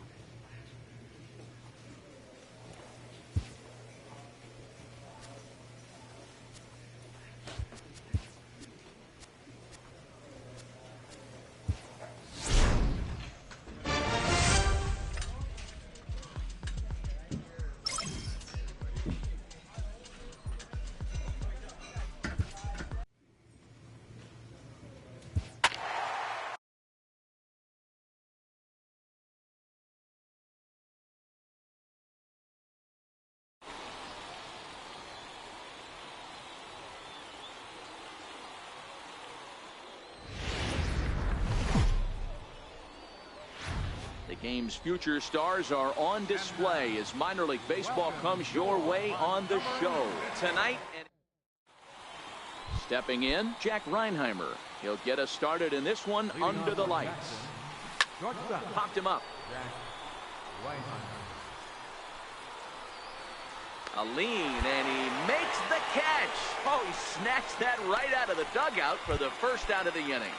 The game's future stars are on display as minor league baseball comes your way on the show tonight. Stepping in, Jack Reinheimer. He'll get us started in this one under the lights. Popped him up. A lean, and he makes the catch. Oh, he snatched that right out of the dugout for the first out of the inning.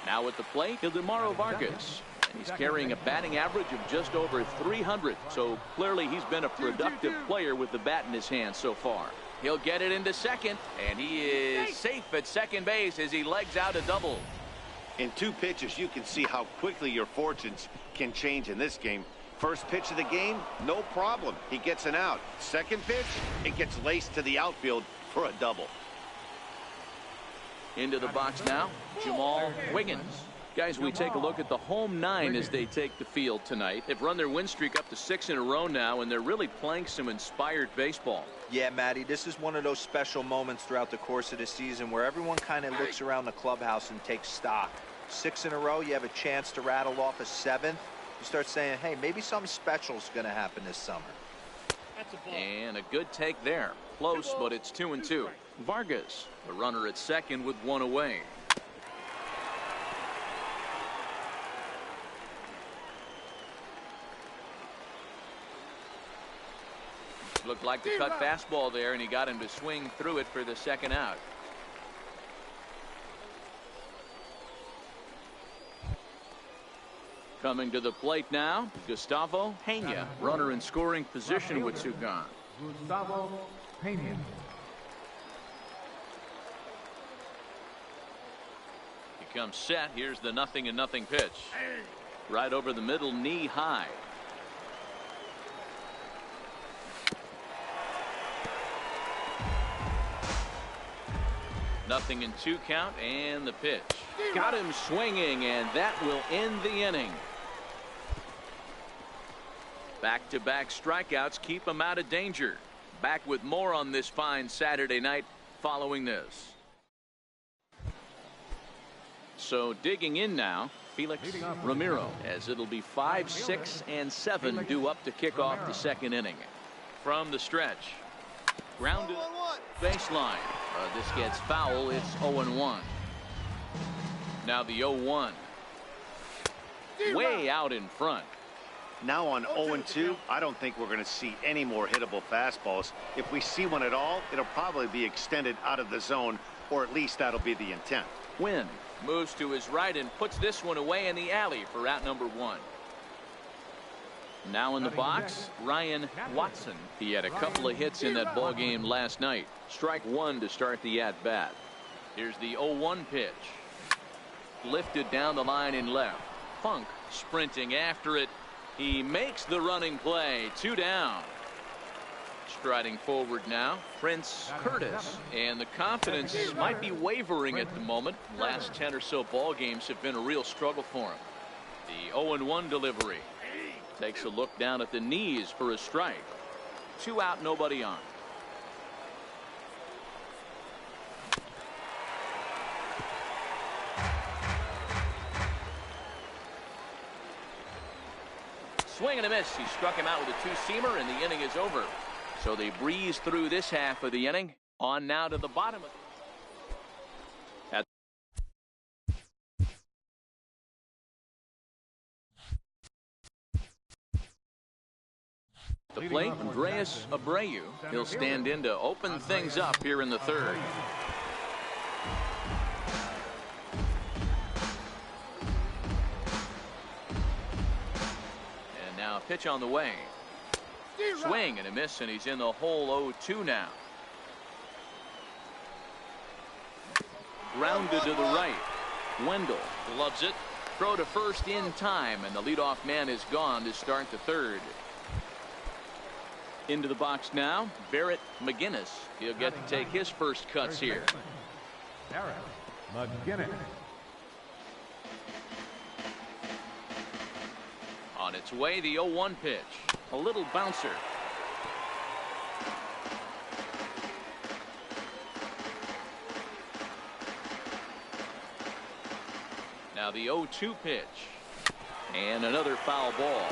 Now at the plate, Ildemaro Vargas. And he's carrying a batting average of just over 300. So clearly he's been a productive player with the bat in his hand so far. He'll get it into second, and he is safe at second base as he legs out a double. In 2 pitches, you can see how quickly your fortunes can change in this game. First pitch of the game, no problem. He gets an out. Second pitch, it gets laced to the outfield for a double. Into the box now, Jamal Wiggins. Guys, we take a look at the home 9 as they take the field tonight. They've run their win streak up to 6 in a row now, and they're really playing some inspired baseball. Yeah, Matty, this is one of those special moments throughout the course of the season where everyone kind of looks around the clubhouse and takes stock. 6 in a row, you have a chance to rattle off a 7th. You start saying, hey, maybe something special is going to happen this summer. And a good take there. Close, but it's 2-2. Vargas, the runner at second with 1 away. Looked like the cut fastball there, and he got him to swing through it for the second out. Coming to the plate now, Gustavo Peña, runner in scoring position with 2 gone. Gustavo Peña. He comes set. Here's the 0-0 pitch. Right over the middle, knee high. 0-2 count, and the pitch. Got him swinging, and that will end the inning. Back-to-back strikeouts keep him out of danger. Back with more on this fine Saturday night following this. So digging in now, Felix Ramiro, as it'll be 5, 6, and 7 due up to kick off the second inning. From the stretch, grounded baseline. This gets foul. It's 0-1. Now the 0-1. Way out in front. Now on 0-2, I don't think we're going to see any more hittable fastballs. If we see one at all, it'll probably be extended out of the zone, or at least that'll be the intent. Wynn moves to his right and puts this one away in the alley for out number 1. Now in the box, Ryan Watson. He had a couple of hits in that ball game last night. Strike 1 to start the at-bat. Here's the 0-1 pitch. Lifted down the line in left. Funk sprinting after it. He makes the running play. 2 down. Striding forward now, Prince Curtis, and the confidence might be wavering at the moment. Last 10 or so ball games have been a real struggle for him. The 0-1 delivery. Takes a look down at the knees for a strike. 2 out, nobody on. Swing and a miss. He struck him out with a 2-seamer, and the inning is over. So they breeze through this half of the inning. On now to the bottom of the plate, Andreas Abreu. He'll stand in to open things up here in the third. And now a pitch on the way. Swing and a miss, and he's in the hole. 0-2 now. Grounded to the right. Wendell loves it. Throw to first in time, and the leadoff man is gone to start the third. Into the box now, Barrett McGinnis. He'll get to take his first cuts here. Barrett McGinnis. On its way, the 0-1 pitch. A little bouncer. Now the 0-2 pitch. And another foul ball.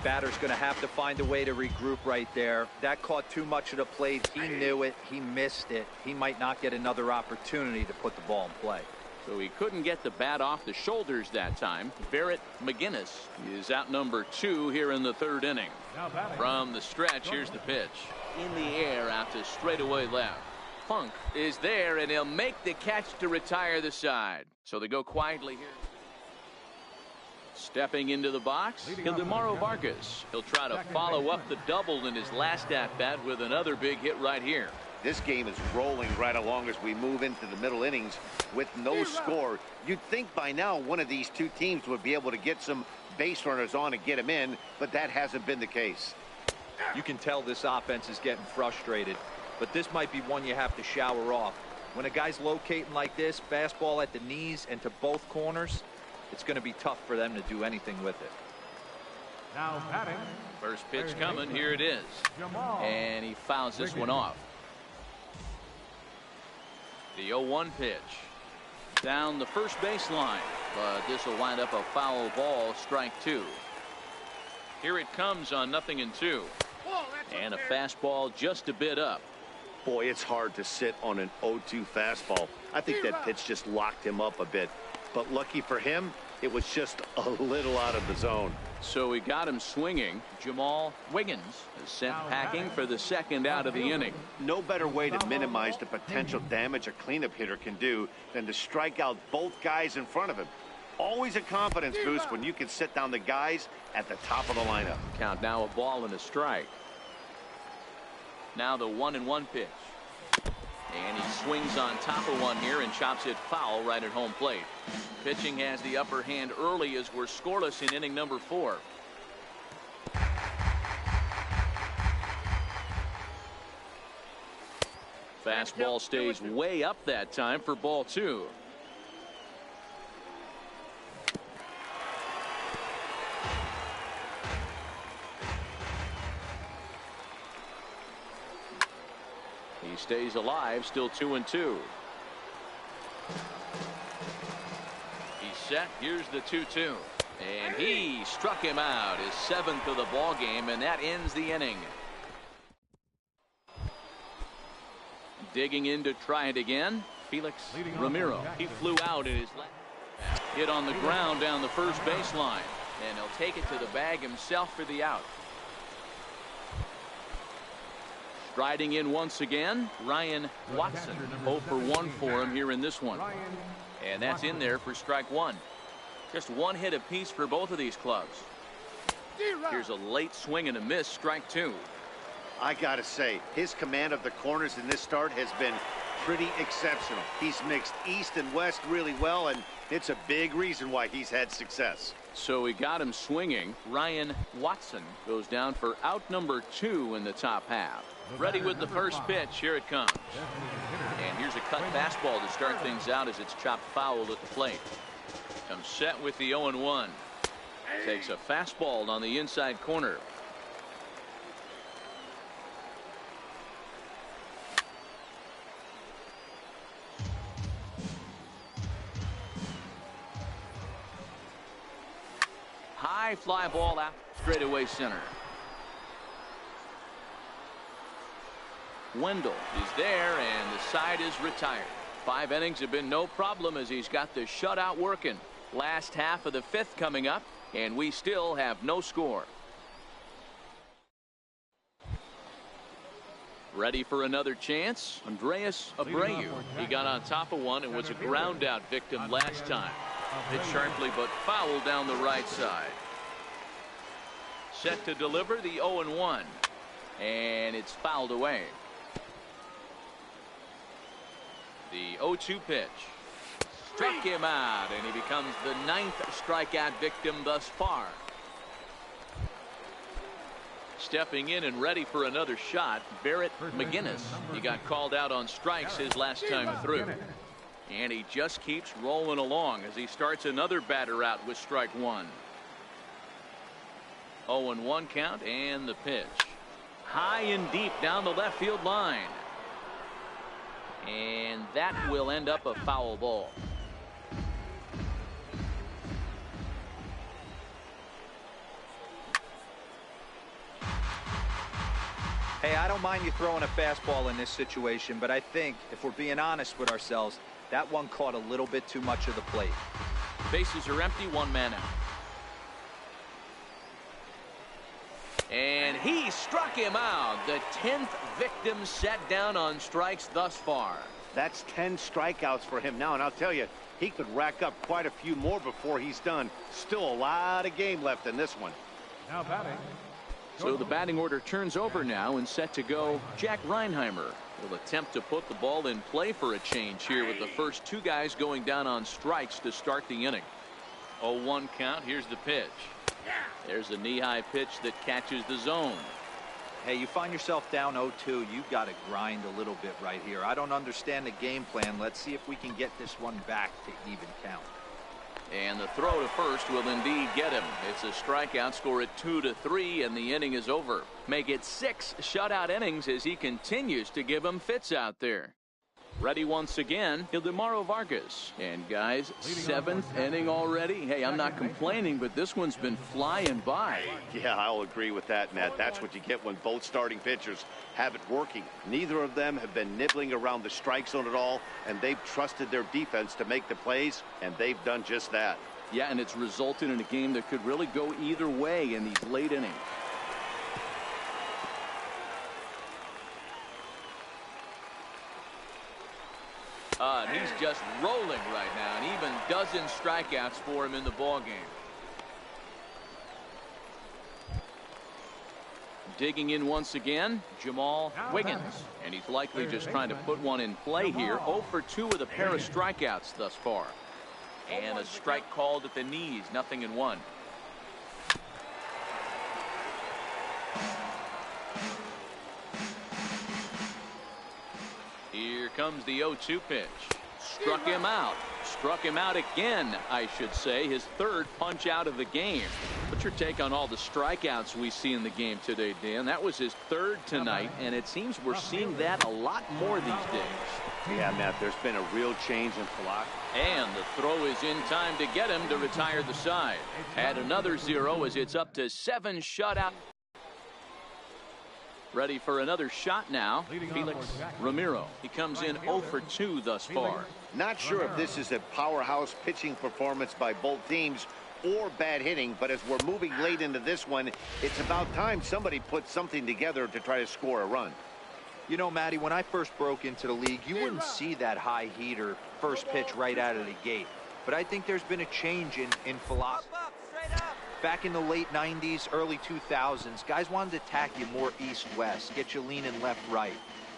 Batter's going to have to find a way to regroup right there. That caught too much of the plate. He knew it. He missed it. He might not get another opportunity to put the ball in play. So he couldn't get the bat off the shoulders that time. Barrett McGinnis is out number 2 here in the third inning. From the stretch, here's the pitch. In the air out to straightaway left. Funk is there, and he'll make the catch to retire the side. So they go quietly here. Stepping into the box, Ildemaro Vargas. He'll try to follow up the double in his last at-bat with another big hit right here. This game is rolling right along as we move into the middle innings with no score. You'd think by now one of these two teams would be able to get some base runners on and get them in, but that hasn't been the case. You can tell this offense is getting frustrated, but this might be one you have to shower off. When a guy's locating like this, fastball at the knees and to both corners, it's going to be tough for them to do anything with it. Now batting. First pitch coming. Here it is. And he fouls this one off. The 0-1 pitch. Down the first baseline. But this will wind up a foul ball. Strike 2. Here it comes on 0-2. And a fastball just a bit up. Boy, it's hard to sit on an 0-2 fastball. I think that pitch just locked him up a bit. But lucky for him, it was just a little out of the zone. So we got him swinging. Jamal Wiggins is sent packing for the second out of the inning. No better way to minimize the potential damage a cleanup hitter can do than to strike out both guys in front of him. Always a confidence boost when you can sit down the guys at the top of the lineup. Count now, a ball and a strike. Now the 1-1 pitch. And he swings on top of one here and chops it foul right at home plate. Pitching has the upper hand early as we're scoreless in inning number 4. Fastball stays way up that time for ball 2. He stays alive, still 2-2. He's set. Here's the 2-2. And he struck him out, his 7th of the ball game, and that ends the inning. Digging in to try it again, Felix Ramiro. He flew out in his left. Hit on the ground down the first baseline, and he'll take it to the bag himself for the out. Striding in once again, Ryan Watson. 0 for 1 for him here in this one. And that's in there for strike 1. Just one hit apiece for both of these clubs. Here's a late swing and a miss, strike 2. I gotta say, his command of the corners in this start has been pretty exceptional. He's mixed east and west really well, and it's a big reason why he's had success. So we got him swinging. Ryan Watson goes down for out number 2 in the top half. Ready with the first pitch. Here it comes. And here's a cut fastball to start things out as it's chopped foul at the plate. Comes set with the 0-1. Takes a fastball on the inside corner. High fly ball out straightaway center. Wendell is there, and the side is retired. 5 innings have been no problem as he's got the shutout working. Last half of the 5th coming up, and we still have no score. Ready for another chance? Andreas Abreu. He got on top of one and was a ground out victim last time. Hit sharply but foul down the right side. Set to deliver the 0-1. And it's fouled away. The 0-2 pitch. Struck him out, and he becomes the 9th strikeout victim thus far. Stepping in and ready for another shot, Barrett McGinnis. He got called out on strikes his last time through. And he just keeps rolling along as he starts another batter out with strike 1. 0-1 count, and the pitch. High and deep down the left field line. And that will end up a foul ball. Hey, I don't mind you throwing a fastball in this situation, but I think if we're being honest with ourselves, that one caught a little bit too much of the plate. Bases are empty, 1 man out. And he struck him out. The 10th victim set down on strikes thus far. That's 10 strikeouts for him now, and I'll tell you, he could rack up quite a few more before he's done. Still a lot of game left in this one. Now batting. So the batting order turns over now, and set to go Jack Reinheimer. Will attempt to put the ball in play for a change here with the first 2 guys going down on strikes to start the inning. 0-1 count. Here's the pitch. There's a knee-high pitch that catches the zone. Hey, you find yourself down 0-2, you've got to grind a little bit right here. I don't understand the game plan. Let's see if we can get this one back to even count. And the throw to first will indeed get him. It's a strikeout, score at 2-3, and the inning is over. Make it 6 shutout innings as he continues to give them fits out there. Ready once again, Ildemaro Vargas. And guys, 7th inning already. Hey, I'm not complaining, but this one's been flying by. Yeah, I'll agree with that, Matt. That's what you get when both starting pitchers have it working. Neither of them have been nibbling around the strike zone at all, and they've trusted their defense to make the plays, and they've done just that. Yeah, and it's resulted in a game that could really go either way in these late innings. He's just rolling right now, and even dozen strikeouts for him in the ball game. Digging in once again, Jamal Wiggins, and he's likely just trying to put one in play here. 0 for 2 with a pair of strikeouts thus far, and a strike called at the knees. 0-1. comes the 0-2 pitch. Struck him out. Struck him out again, I should say. His third punch out of the game. What's your take on all the strikeouts we see in the game today, Dan? That was his third tonight, and it seems we're seeing that a lot more these days. Yeah, Matt, there's been a real change in philosophy. And the throw is in time to get him to retire the side. Add another 0 as it's up to 7 shutout. Ready for another shot now. Felix Ramiro. He comes in 0 for 2 thus far. Not sure if this is a powerhouse pitching performance by both teams or bad hitting, but as we're moving late into this one, it's about time somebody put something together to try to score a run. You know, Matty, when I first broke into the league, you wouldn't see that high heater first pitch right out of the gate. But I think there's been a change in philosophy. Back in the late 90s, early 2000s, guys wanted to attack you more east-west, get you leaning left-right.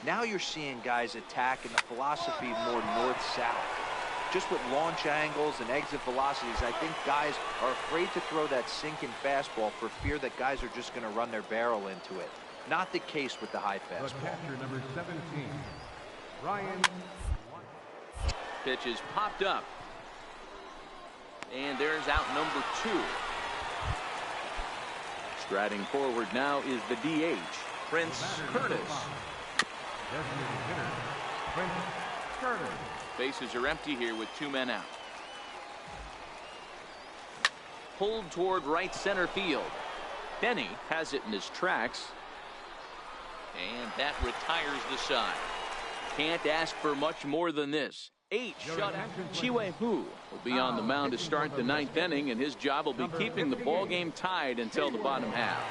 Now you're seeing guys attack in the philosophy more north-south. Just with launch angles and exit velocities, I think guys are afraid to throw that sinking fastball for fear that guys are just going to run their barrel into it. Not the case with the high fastball. The catcher, number 17, Ryan. Pitch is popped up. And there's out number 2. Striding forward now is the DH, Prince Curtis. Designated hitter, Prince Curtis. Bases are empty here with 2 men out. Pulled toward right center field. Benny has it in his tracks. And that retires the side. Can't ask for much more than this. 8 shutout. HsiHeng will be on the mound to start the 9th inning, and his job will be keeping the ball game tied until the bottom half.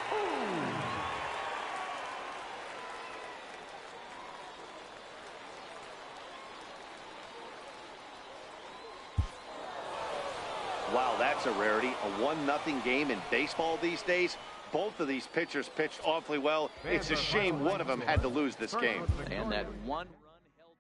Wow, that's a rarity. A 1-0 game in baseball these days. Both of these pitchers pitched awfully well. It's a shame one of them had to lose this game. And that one run held.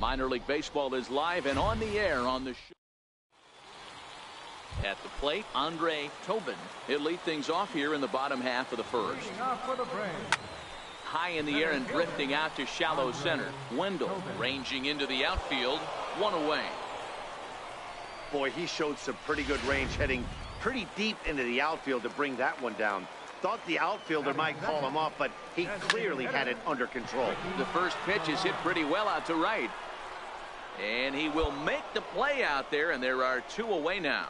Minor League Baseball is live and on the air on the show. At the plate, Andre Tobin. He'll lead things off here in the bottom half of the first. High in the air and drifting out to shallow center. Wendell ranging into the outfield. 1 away. Boy, he showed some pretty good range heading pretty deep into the outfield to bring that one down. Thought the outfielder might call him off, but he clearly had it under control. The first pitch is hit pretty well out to right. And he will make the play out there, and there are 2 away now.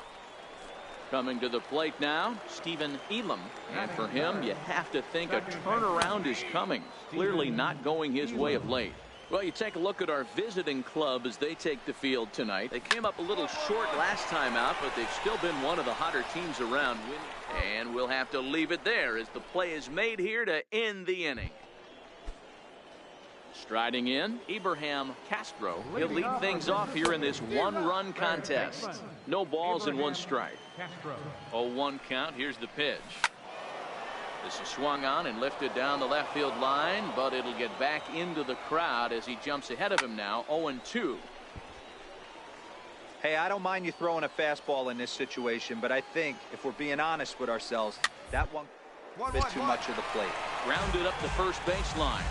Coming to the plate now, Stephen Elam. And for him, you have to think a turnaround is coming. Clearly not going his way of late. Well, you take a look at our visiting club as they take the field tonight. They came up a little short last time out, but they've still been one of the hotter teams around. And we'll have to leave it there as the play is made here to end the inning. Striding in, Abraham Castro. He'll lead things off here in this one-run contest. No balls and 1 strike. 0-1 count. Here's the pitch. This is swung on and lifted down the left field line, but it'll get back into the crowd as he jumps ahead of him now. 0-2. Hey, I don't mind you throwing a fastball in this situation, but I think if we're being honest with ourselves, that one a bit too much of the plate. Grounded up the first baseline.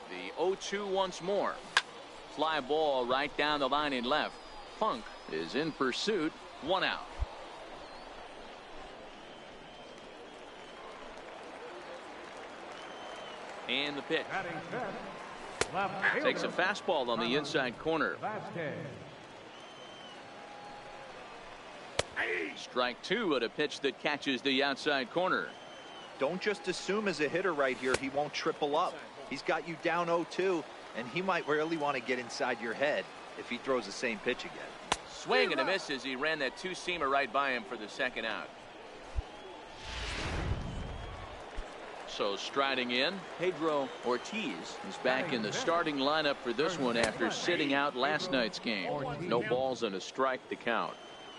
The 0-2 once more. Fly ball right down the line in left. Funk is in pursuit. 1 out. And the pitch. Takes a fastball on the inside corner. Strike 2 at a pitch that catches the outside corner. Don't just assume as a hitter right here he won't triple up. He's got you down 0-2. And he might really want to get inside your head if he throws the same pitch again. Swing and a miss as he ran that 2-seamer right by him for the 2nd out. So striding in, Pedro Ortiz is back in the starting lineup for this one after sitting out last night's game. No balls and a strike to count.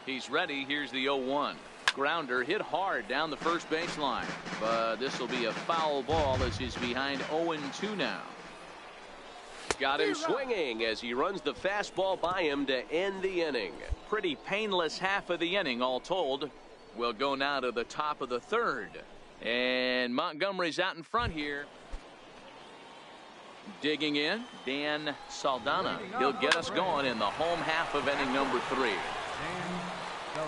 He's ready. Here's the 0-1. Grounder hit hard down the first baseline, but this will be a foul ball as he's behind 0-2 now. Got him swinging as he runs the fastball by him to end the inning. Pretty painless half of the inning all told. We'll go now to the top of the 3rd. And Montgomery's out in front here. Digging in, Dan Saldana. He'll get us going in the home half of inning number 3.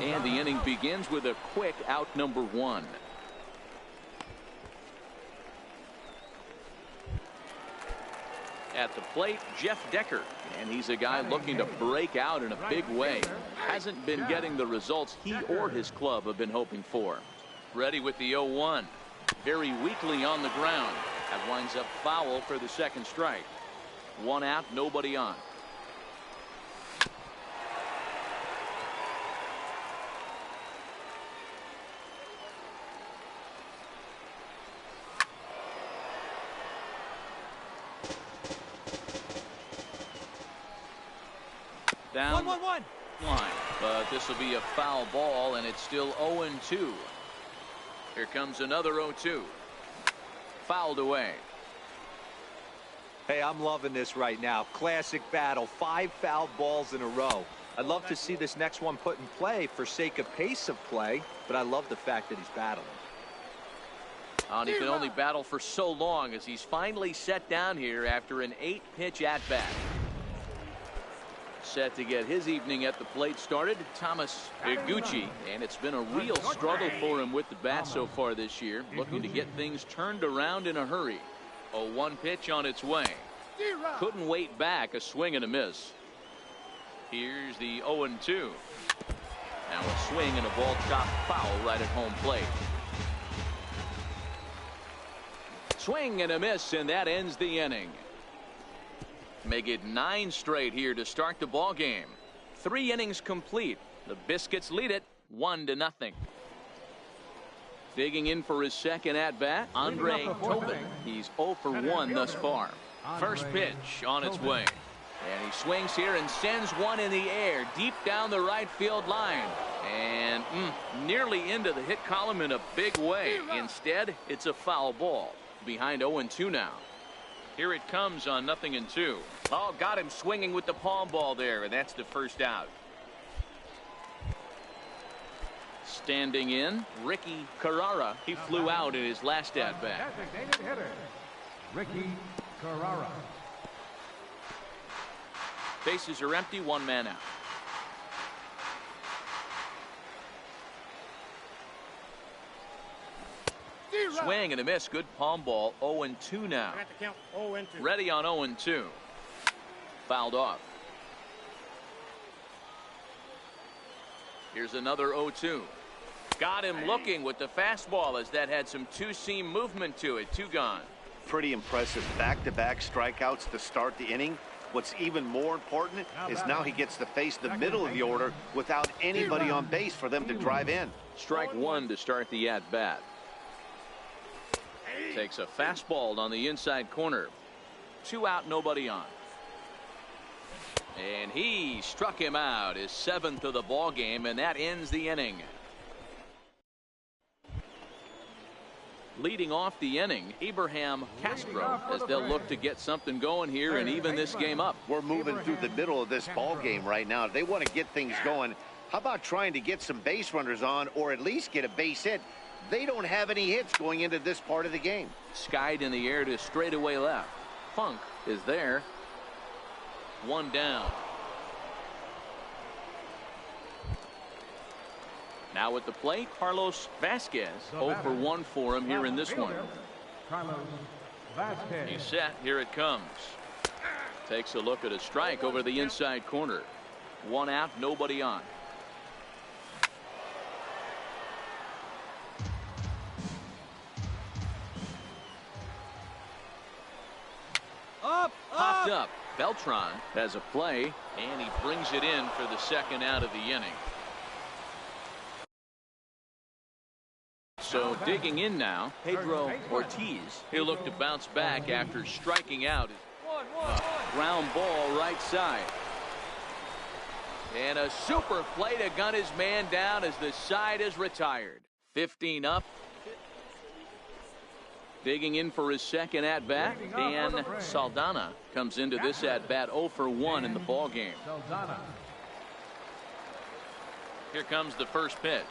And the inning begins with a quick out number 1. At the plate, Jeff Decker, and he's a guy looking to break out in a big way. Hasn't been getting the results he or his club have been hoping for. Ready with the 0-1. Very weakly on the ground. That winds up foul for the 2nd strike. 1 out, nobody on. Down 1-1-1 line, but this will be a foul ball, and it's still 0-2. Here comes another 0-2. Fouled away. Hey, I'm loving this right now. Classic battle. 5 fouled balls in a row. I'd love to see this next one put in play for sake of pace of play, but I love the fact that he's battling. And he can only battle for so long as he's finally set down here after an 8-pitch at-bat. Set to get his evening at the plate started, Thomas Iguchi, and it's been a real struggle for him with the bat so far this year, looking to get things turned around in a hurry. A 1 pitch on its way. Couldn't wait back, a swing and a miss. Here's the 0-2. Now a swing and a ball chopped foul right at home plate. Swing and a miss, and that ends the inning. Make it 9 straight here to start the ball game. 3 innings complete. The Biscuits lead it 1-0. Digging in for his 2nd at-bat, Andre Tobin. He's 0 for 1 thus far. First pitch on its way. And he swings here and sends one in the air deep down the right field line. And nearly into the hit column in a big way. Instead, it's a foul ball. Behind 0-2 now. Here it comes on 0-2. Oh, got him swinging with the palm ball there, and that's the 1st out. Standing in, Ricky Carrara. He flew out in his last at-bat. Designated hitter, Ricky Carrara. Bases are empty, 1 man out. Swing and a miss. Good palm ball. 0-2 now. Ready on 0-2. Fouled off. Here's another 0-2. Got him looking with the fastball as that had some two-seam movement to it. 2 gone. Pretty impressive back-to-back strikeouts to start the inning. What's even more important is now he gets to face the middle of the order without anybody on base for them to drive in. Strike 1 to start the at-bat. Takes a fastball on the inside corner. 2 out, nobody on. And he struck him out, his 7th of the ball game, and that ends the inning. Leading off the inning, Abraham Castro, as they'll look to get something going here and even this game up. We're moving through the middle of this ball game right now. They want to get things going. How about trying to get some base runners on, or at least get a base hit? They don't have any hits going into this part of the game. Skied in the air to straightaway left. Funk is there. 1 down. Now at the plate, Carlos Vasquez. 0 for 1 for him here in this one. Carlos Vasquez. He's set. Here it comes. Takes a look at a strike over the inside corner. 1 out, nobody on. Popped up. Beltran has a play, and he brings it in for the 2nd out of the inning. So digging in now, Pedro Ortiz. He'll look to bounce back after striking out. Ground ball right side. And a super play to gun his man down as the side is retired. 15 up. Digging in for his 2nd at-bat, Dan Saldana comes into this at-bat 0 for 1 in the ball game. Here comes the first pitch.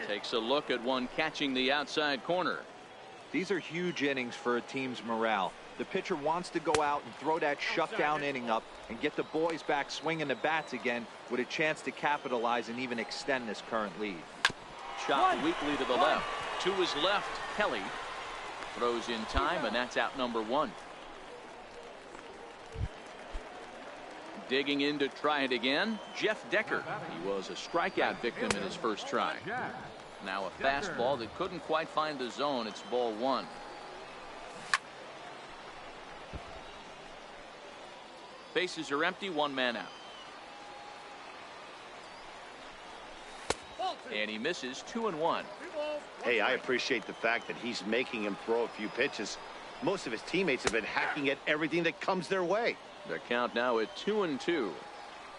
Takes a look at one catching the outside corner. These are huge innings for a team's morale. The pitcher wants to go out and throw that shutdown inning up and get the boys back swinging the bats again with a chance to capitalize and even extend this current lead. Shot weakly to the left. To his left, Kelly. Throws in time, and that's out number 1. Digging in to try it again, Jeff Decker. He was a strikeout victim in his first try. Now a fastball that couldn't quite find the zone. It's ball 1. Bases are empty, 1 man out. And he misses 2-1. Hey, I appreciate the fact that he's making him throw a few pitches. Most of his teammates have been hacking at everything that comes their way. The count now at 2-2.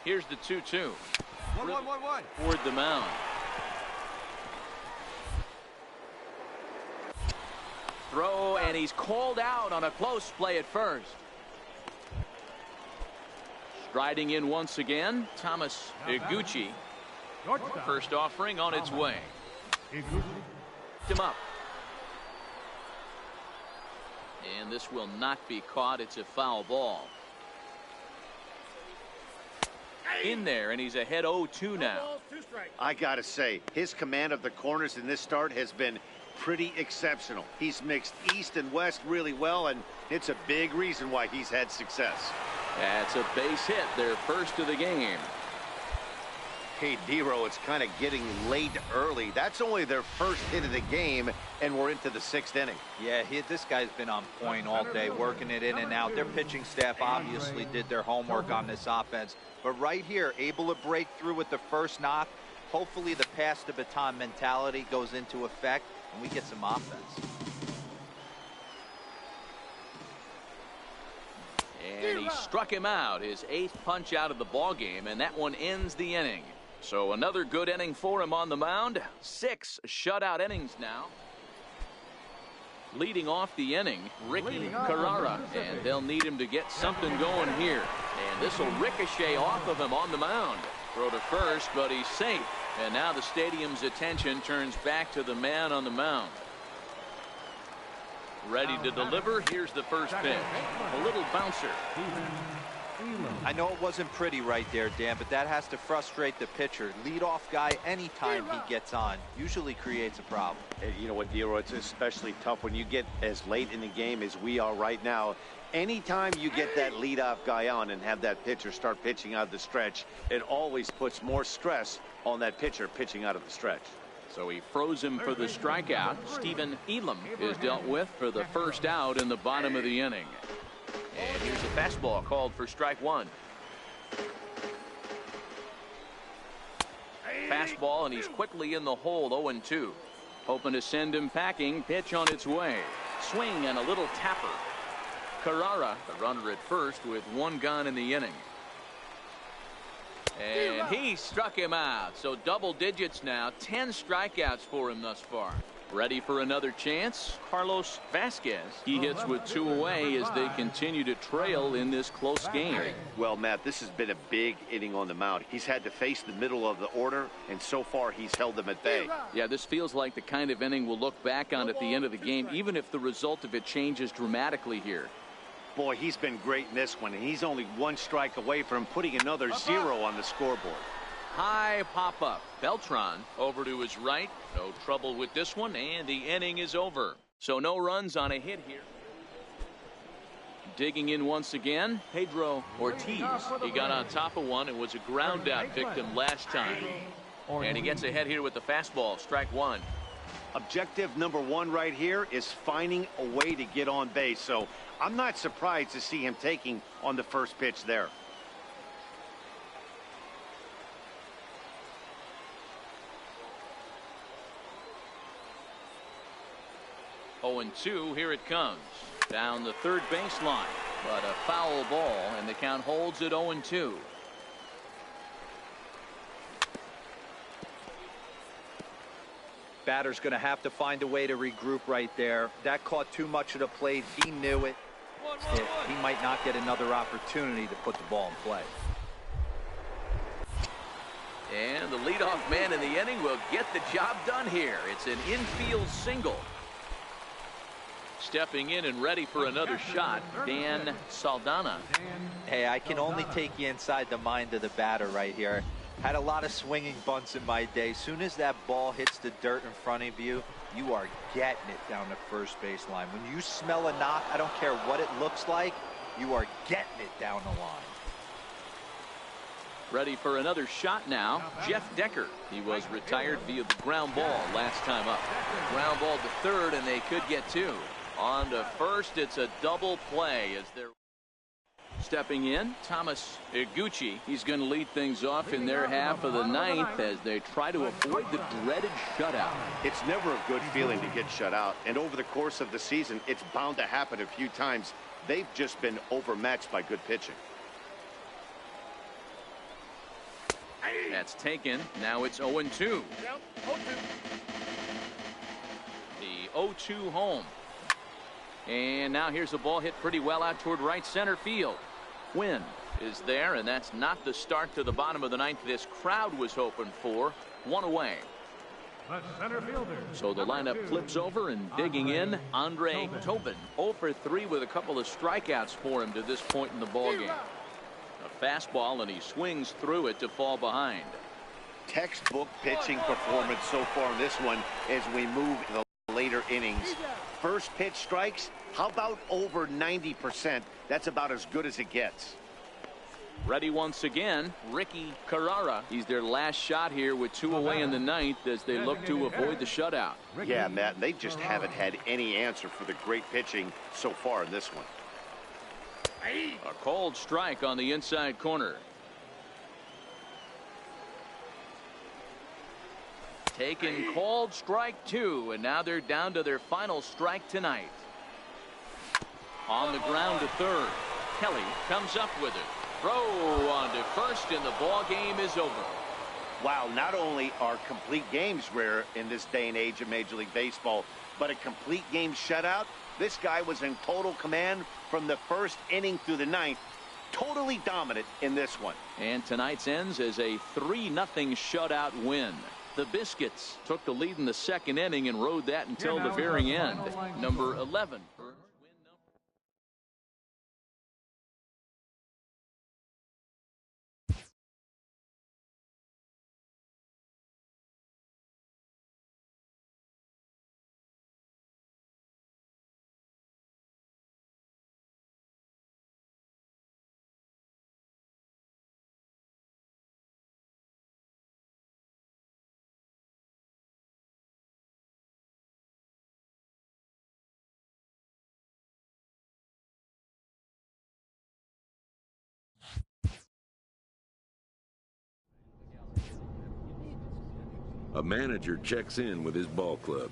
Here's the 2-2. 1-1-1-1. Toward the mound. Throw, and he's called out on a close play at first. Striding in once again, Thomas Iguchi. First offering on its way. Him up. And this will not be caught. It's a foul ball. In there, and he's ahead 0-2 now. I gotta say, his command of the corners in this start has been pretty exceptional. He's mixed east and west really well, and it's a big reason why he's had success. That's a base hit, their first of the game. Hey, Dero, it's kind of getting late early. That's only their first hit of the game, and we're into the 6th inning. Yeah, this guy's been on point all day, working it in and out. Their pitching staff obviously did their homework on this offense. But right here, able to break through with the first knock. Hopefully the pass the baton mentality goes into effect, and we get some offense. And he struck him out, his 8th punch out of the ball game, and that one ends the inning. So another good inning for him on the mound. 6 shutout innings now. Leading off the inning, Ricky Carrara, and they'll need him to get something going here. And this will ricochet off of him on the mound. Throw to first, but he's safe. And now the stadium's attention turns back to the man on the mound. Ready to deliver. Here's the first pitch. A little bouncer. I know it wasn't pretty right there, Dan, but that has to frustrate the pitcher. Leadoff guy, anytime he gets on, usually creates a problem. Hey, you know what, Dero, it's especially tough when you get as late in the game as we are right now. Anytime you get that leadoff guy on and have that pitcher start pitching out of the stretch, it always puts more stress on that pitcher pitching out of the stretch. So he froze him for the strikeout. Stephen Elam is dealt with for the first out in the bottom of the inning. And here's a fastball called for strike one. Fastball, and he's quickly in the hole, 0-2. Hoping to send him packing. Pitch on its way. Swing and a little tapper. Carrara, the runner at first, with one gone in the inning. And he struck him out. So double digits now. 10 strikeouts for him thus far. Ready for another chance. Carlos Vasquez. He hits with 2 away as they continue to trail in this close game. Well, Matt, this has been a big inning on the mound. He's had to face the middle of the order, and so far he's held them at bay. Yeah, this feels like the kind of inning we'll look back on at the end of the game, even if the result of it changes dramatically here. Boy, he's been great in this one, and he's only 1 strike away from putting another 0 on the scoreboard. High pop-up. Beltran over to his right. No trouble with this one, and the inning is over. So no runs on a hit here. Digging in once again, Pedro Ortiz. He got on top of one and was a ground-out victim last time. And he gets ahead here with the fastball. Strike one. Objective number 1 right here is finding a way to get on base. So I'm not surprised to see him taking on the first pitch there. Oh, and 2, here it comes. Down the third baseline, but a foul ball, and the count holds at 0-2. Batter's going to have to find a way to regroup right there. That caught too much of the plate. He knew it. He might not get another opportunity to put the ball in play. And the leadoff man in the inning will get the job done here. It's an infield single. Stepping in and ready for another shot, Dan Saldana. Hey, I can only take you inside the mind of the batter right here. Had a lot of swinging bunts in my day. Soon as that ball hits the dirt in front of you, you are getting it down the first baseline. When you smell a knock, I don't care what it looks like, you are getting it down the line. Ready for another shot now, Jeff Decker. He was retired via the ground ball last time up. Ground ball to third, and they could get 2. On to first, it's a double play as they're stepping in. Thomas Iguchi. He's going to lead things off in their half of the ninth as they try to avoid the dreaded shutout. It's never a good feeling to get shut out, and over the course of the season, it's bound to happen a few times. They've just been overmatched by good pitching. That's taken. Now it's 0-2. The 0-2 home. And now here's a ball hit pretty well out toward right center field. Wynn is there, and that's not the start to the bottom of the ninth this crowd was hoping for. 1 away. The center fielder. So the lineup flips over, and digging in, Andre Tobin. 0 for 3 with a couple of strikeouts for him to this point in the ballgame. A fastball, and he swings through it to fall behind. Textbook pitching performance so far in this one as we move in the later innings. First pitch strikes, how about over 90%? That's about as good as it gets. Ready once again, Ricky Carrara. He's their last shot here with 2 away in the ninth as they look to avoid the shutout. Yeah, Matt, they just haven't had any answer for the great pitching so far in this one. A cold strike on the inside corner. Taken called strike 2, and now they're down to their final strike tonight. On the ground to third. Kelly comes up with it. Throw on to first, and the ball game is over. Wow, not only are complete games rare in this day and age of Major League Baseball, but a complete game shutout. This guy was in total command from the first inning through the ninth. Totally dominant in this one. And tonight's ends as a 3-0 shutout win. The Biscuits took the lead in the second inning and rode that until the very end. Number 11. A manager checks in with his ball club.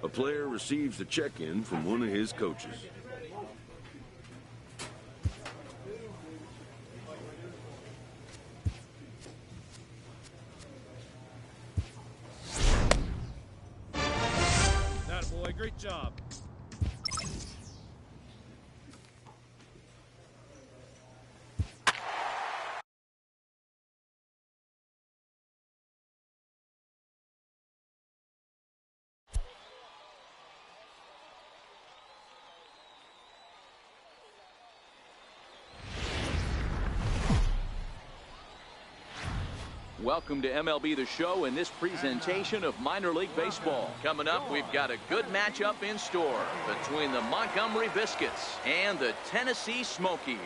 A player receives a check-in from one of his coaches. That boy, great job. Welcome to MLB The Show and this presentation of minor league baseball. Coming up, we've got a good matchup in store between the Montgomery Biscuits and the Tennessee Smokies.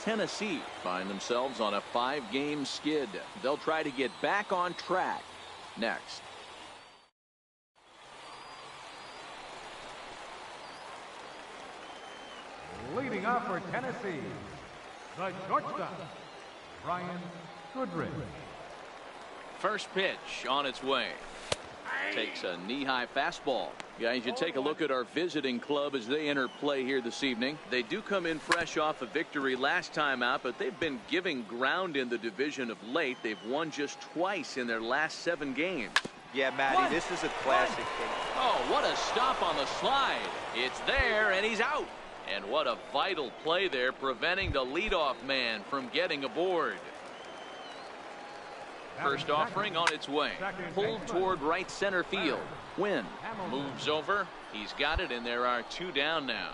Tennessee find themselves on a 5-game skid. They'll try to get back on track next. Leading off for Tennessee, the shortstop, Brian Goodrich. First pitch on its way. Takes a knee-high fastball. Guys, you take a look at our visiting club as they enter play here this evening. They do come in fresh off a victory last time out, but they've been giving ground in the division of late. They've won just twice in their last 7 games. Yeah, Matty, this is a classic case. Oh, what a stop on the slide. It's there, and he's out. And what a vital play there, preventing the leadoff man from getting aboard. First offering on its way. Pulled toward right center field. Wynn moves over. He's got it, and there are 2 down now.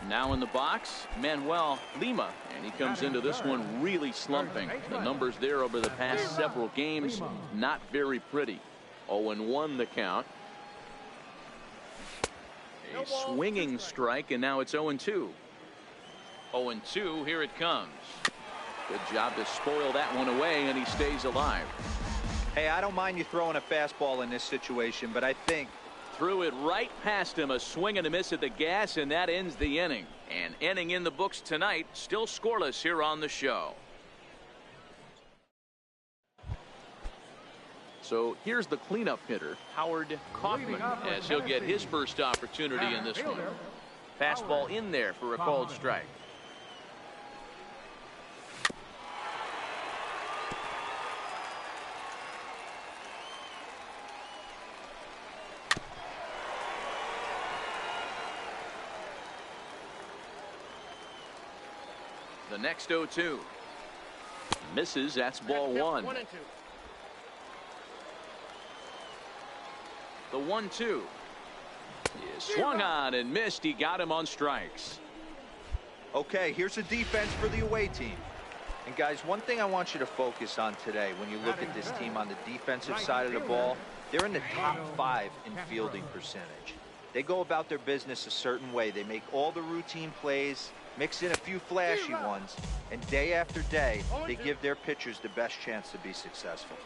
Now in the box, Manuel Lima, and he comes into this one really slumping. The numbers there over the past several games, not very pretty. 0-1 the count. A swinging strike, and now it's 0-2. 0-2, here it comes. Good job to spoil that one away, and he stays alive. Hey, I don't mind you throwing a fastball in this situation, but I think threw it right past him, a swing and a miss at the gas, and that ends the inning. And inning in the books tonight, still scoreless here on the show. So here's the cleanup hitter, Howard Kaufman, as he'll get his first opportunity in this one. Fastball in there for a called strike. The next 0-2. Misses, that's ball one. The 1-2 is swung on and missed. He got him on strikes. Okay, here's a defense for the away team. And guys, one thing I want you to focus on today when you look at this team on the defensive side of the ball, they're in the top 5 in fielding percentage. They go about their business a certain way. They make all the routine plays, mix in a few flashy ones, and day after day, they give their pitchers the best chance to be successful.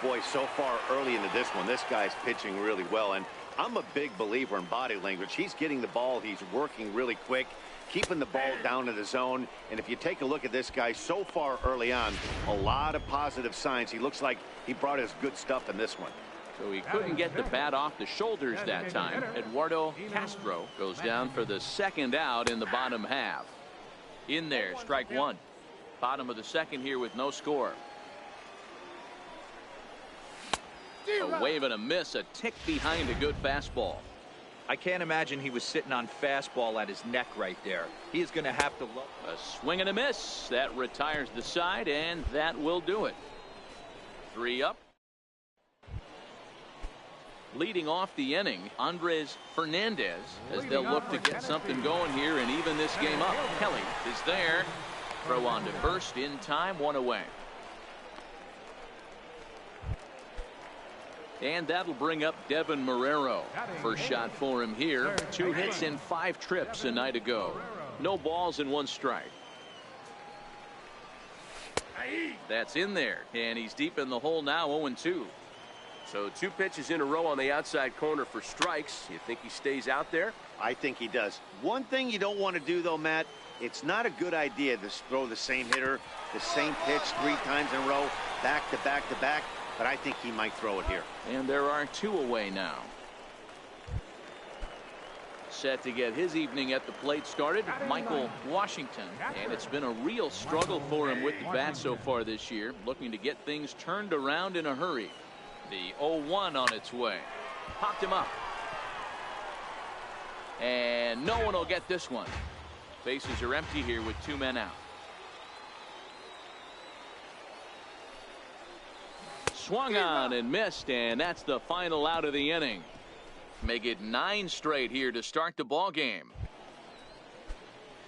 Boy, so far early into this one, this guy's pitching really well, and I'm a big believer in body language. He's getting the ball, he's working really quick, keeping the ball down to the zone, and if you take a look at this guy so far early on, a lot of positive signs. He looks like he brought his good stuff in this one. So he couldn't get the bat off the shoulders that time. Eduardo Castro goes down for the second out in the bottom half. In there, strike one. Bottom of the second here with no score. A wave and a miss, a tick behind a good fastball. I can't imagine he was sitting on fastball at his neck right there. He is going to have to look. A swing and a miss. That retires the side, and that will do it. 3 up. Leading off the inning, Andres Fernandez, as they'll look to get something going here and even this game up. Kelly is there. Throw on to first in time, 1 away. And that'll bring up Devin Marrero. First shot for him here. 2 hits in 5 trips a night ago. No balls and 1 strike. That's in there, and he's deep in the hole now, 0-2. So 2 pitches in a row on the outside corner for strikes. You think he stays out there? I think he does. One thing you don't want to do, though, Matt, it's not a good idea to throw the same hitter, the same pitch 3 times in a row, back to back to back. But I think he might throw it here. And there are 2 away now. Set to get his evening at the plate started, Michael Washington. And it's been a real struggle for him with the bat so far this year, looking to get things turned around in a hurry. The 0-1 on its way. Popped him up. And no one will get this one. Bases are empty here with 2 men out. Swung on and missed, and that's the final out of the inning. Make it 9 straight here to start the ball game.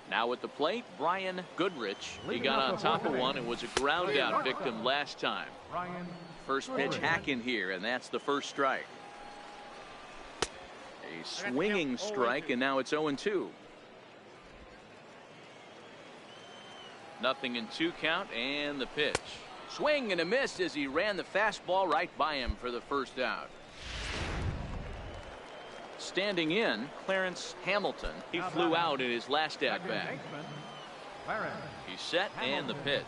Now at the plate, Brian Goodrich. He got on top of one and was a ground out victim last time. First pitch hacking here, and that's the first strike. A swinging strike, and now it's 0-2. Nothing in 2 count, and the pitch. Swing and a miss as he ran the fastball right by him for the first out. Standing in, Clarence Hamilton. He flew out in his last at-bat. He's set, and the pitch.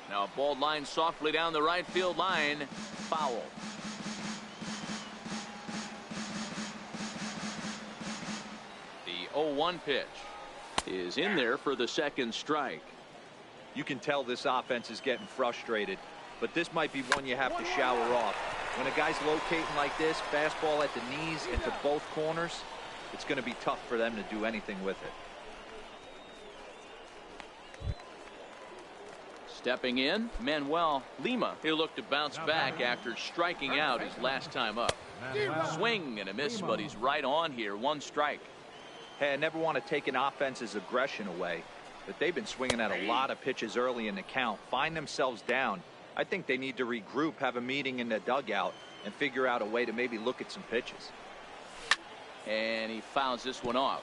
Now a ball line softly down the right field line. Foul. The 0-1 pitch is in there for the second strike. You can tell this offense is getting frustrated, but this might be one you have to shower off. When a guy's locating like this, fastball at the knees into both corners, it's going to be tough for them to do anything with it. Stepping in, Manuel Lima. He'll look to bounce back after striking out his last time up. Swing and a miss, but he's right on here. 1 strike. Hey, I never want to take an offense's aggression away, but they've been swinging at a lot of pitches early in the count, find themselves down. I think they need to regroup, have a meeting in the dugout, and figure out a way to maybe look at some pitches. And he fouls this one off.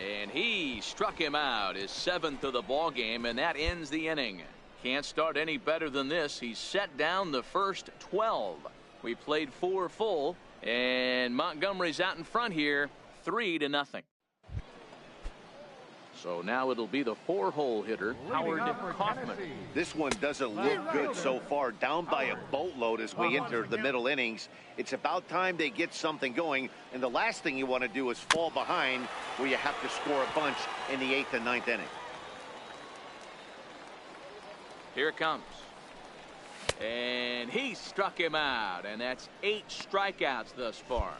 And he struck him out, his 7th of the ball game, and that ends the inning. Can't start any better than this. He set down the first 12. We played 4 full, and Montgomery's out in front here, 3-0. So now it'll be the 4-hole hitter, Howard Kaufman. This one doesn't look good so far, down by a boatload as we enter the middle innings. It's about time they get something going, and the last thing you want to do is fall behind where you have to score a bunch in the 8th and 9th inning. Here it comes. And he struck him out, and that's 8 strikeouts thus far.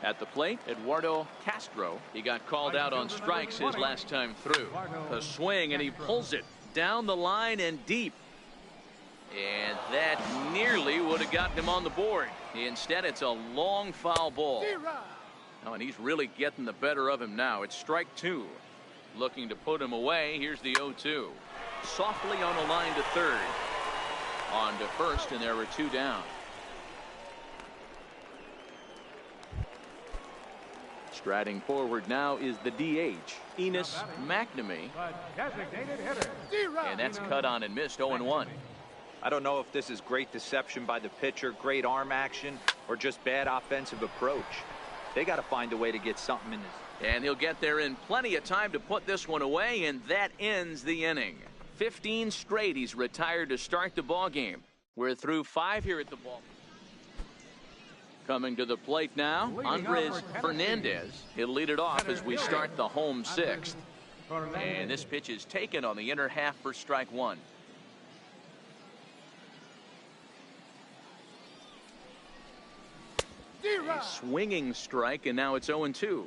At the plate, Eduardo Castro. He got called out on strikes his last time through. A swing, and he pulls it down the line and deep. And that nearly would have gotten him on the board. Instead, it's a long foul ball. Oh, and he's really getting the better of him now. It's strike 2. Looking to put him away. Here's the 0-2. Softly on the line to third. On to first, and there were 2 down. Striding forward now is the DH, Enos McNamee. And that's cut on and missed, 0-1. I don't know if this is great deception by the pitcher, great arm action, or just bad offensive approach. They got to find a way to get something in this. And he'll get there in plenty of time to put this one away, and that ends the inning. 15 straight he's retired to start the ball game. We're through 5 here at the ball. Coming to the plate now, Andres Fernandez. He'll lead it off as we start the home 6th. And this pitch is taken on the inner half for strike 1. A swinging strike, and now it's 0-2.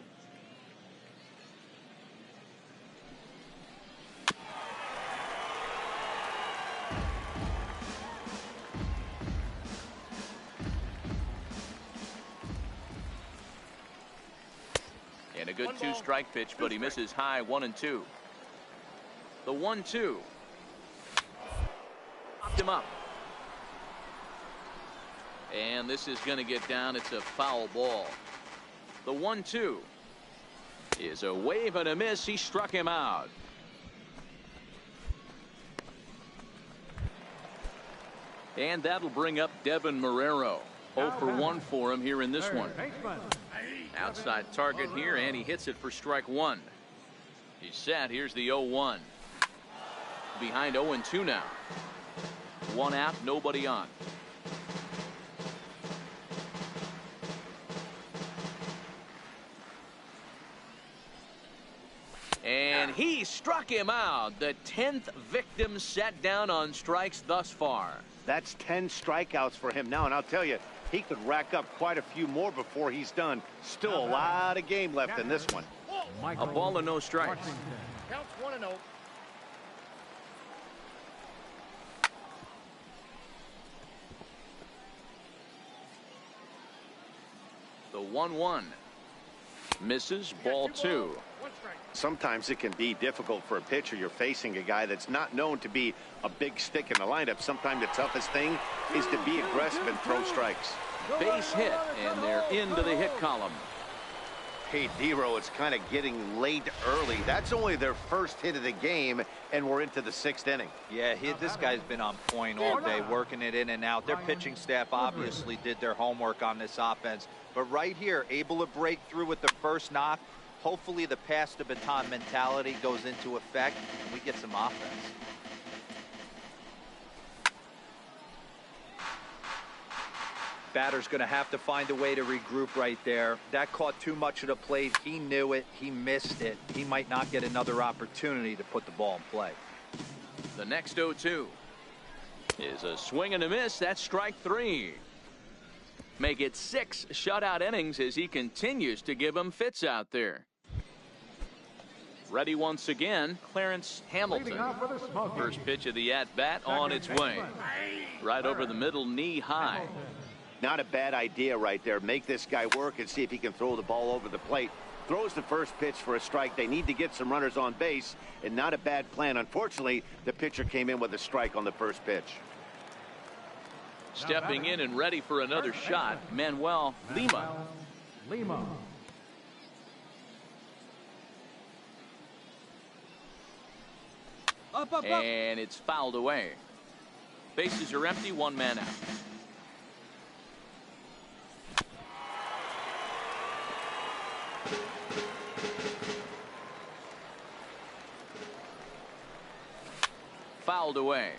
And a good 2-strike pitch, but he misses high, 1-2. The 1-2. Popped him up. And this is going to get down. It's a foul ball. The 1-2 is a wave and a miss. He struck him out. And that'll bring up Devin Marrero. 0 for 1 for him here in this one. Outside target here, and he hits it for strike 1. He's set. Here's the 0-1. Behind 0-2 now. 1 out, nobody on. And he struck him out. The 10th victim set down on strikes thus far. That's 10 strikeouts for him now, and I'll tell you, he could rack up quite a few more before he's done. Still a lot of game left in this one. A ball and no strikes. Counts 1-0. The 1-1 misses, ball 2. Sometimes it can be difficult for a pitcher. You're facing a guy that's not known to be a big stick in the lineup. Sometimes the toughest thing is to be aggressive and throw strikes. Base hit, and they're into the hit column. Hey, Dero, it's kind of getting late early. That's only their first hit of the game, and we're into the 6th inning. Yeah, this guy's been on point all day, working it in and out. Their pitching staff obviously did their homework on this offense. But right here, able to break through with the first knock. Hopefully the pass the baton mentality goes into effect, and we get some offense. Batter's going to have to find a way to regroup right there. That caught too much of the plate. He knew it. He missed it. He might not get another opportunity to put the ball in play. The next 0-2 is a swing and a miss. That's strike 3. Make it 6 shutout innings as he continues to give them fits out there. Ready once again, Clarence Hamilton. First pitch of the at-bat on its way. Right over the middle, knee high. Not a bad idea right there. Make this guy work and see if he can throw the ball over the plate. Throws the first pitch for a strike. They need to get some runners on base, and not a bad plan. Unfortunately, the pitcher came in with a strike on the first pitch. Stepping in and ready for another shot, Manuel Lima. Up. And it's fouled away. Bases are empty, one man out. Fouled away.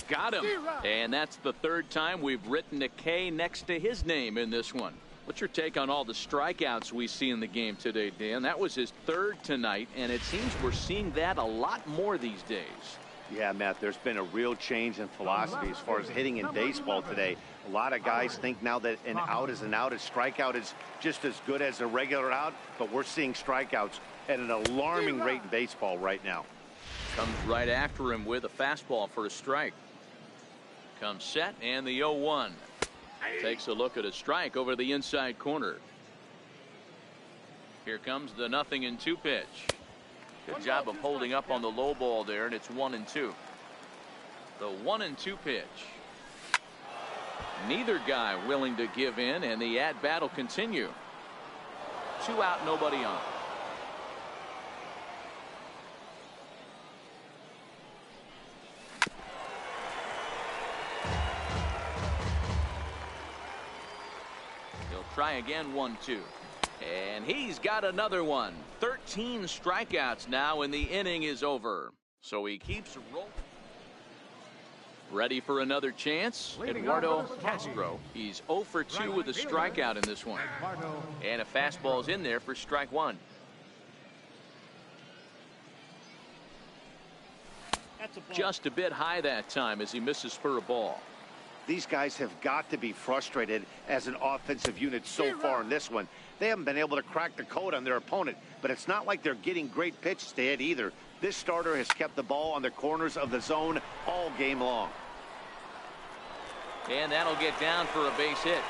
Got him. And that's the third time we've written a K next to his name in this one. What's your take on all the strikeouts we see in the game today, Dan? That was his third tonight, and it seems we're seeing that a lot more these days. Yeah, Matt, there's been a real change in philosophy as far as hitting in baseball today. A lot of guys think now that an out is an out. A strikeout is just as good as a regular out, but we're seeing strikeouts at an alarming rate in baseball right now. Comes right after him with a fastball for a strike. Comes set, and the 0-1. Takes a look at a strike over the inside corner. Here comes the 0-2 pitch. Good job of holding up on the low ball there, and it's 1-2. The 1-2 pitch. Neither guy willing to give in, and the at-bat will continue. 2 out, nobody on. He'll try again, 1-2. And he's got another one. 13 strikeouts now, and the inning is over. So he keeps rolling. Ready for another chance? Eduardo Castro. He's 0 for 2 with a strikeout in this one. And a fastball's in there for strike 1. Just a bit high that time as he misses for a ball. These guys have got to be frustrated as an offensive unit so far in this one. They haven't been able to crack the code on their opponent, but it's not like they're getting great pitches to hit either. This starter has kept the ball on the corners of the zone all game long. And that'll get down for a base hit.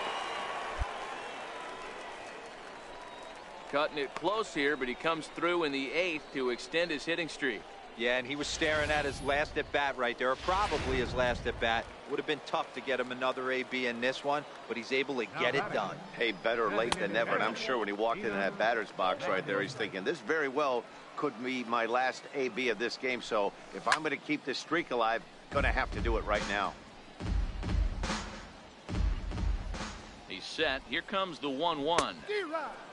Cutting it close here, but he comes through in the 8th to extend his hitting streak. Yeah, and he was staring at his last at-bat right there, or probably his last at-bat. Would have been tough to get him another AB in this one, but he's able to get it done. Hey, better late than never, and I'm sure when he walked into that batter's box right there, he's thinking, this very well could be my last AB of this game, so if I'm going to keep this streak alive, going to have to do it right now. He's set. Here comes the 1-1.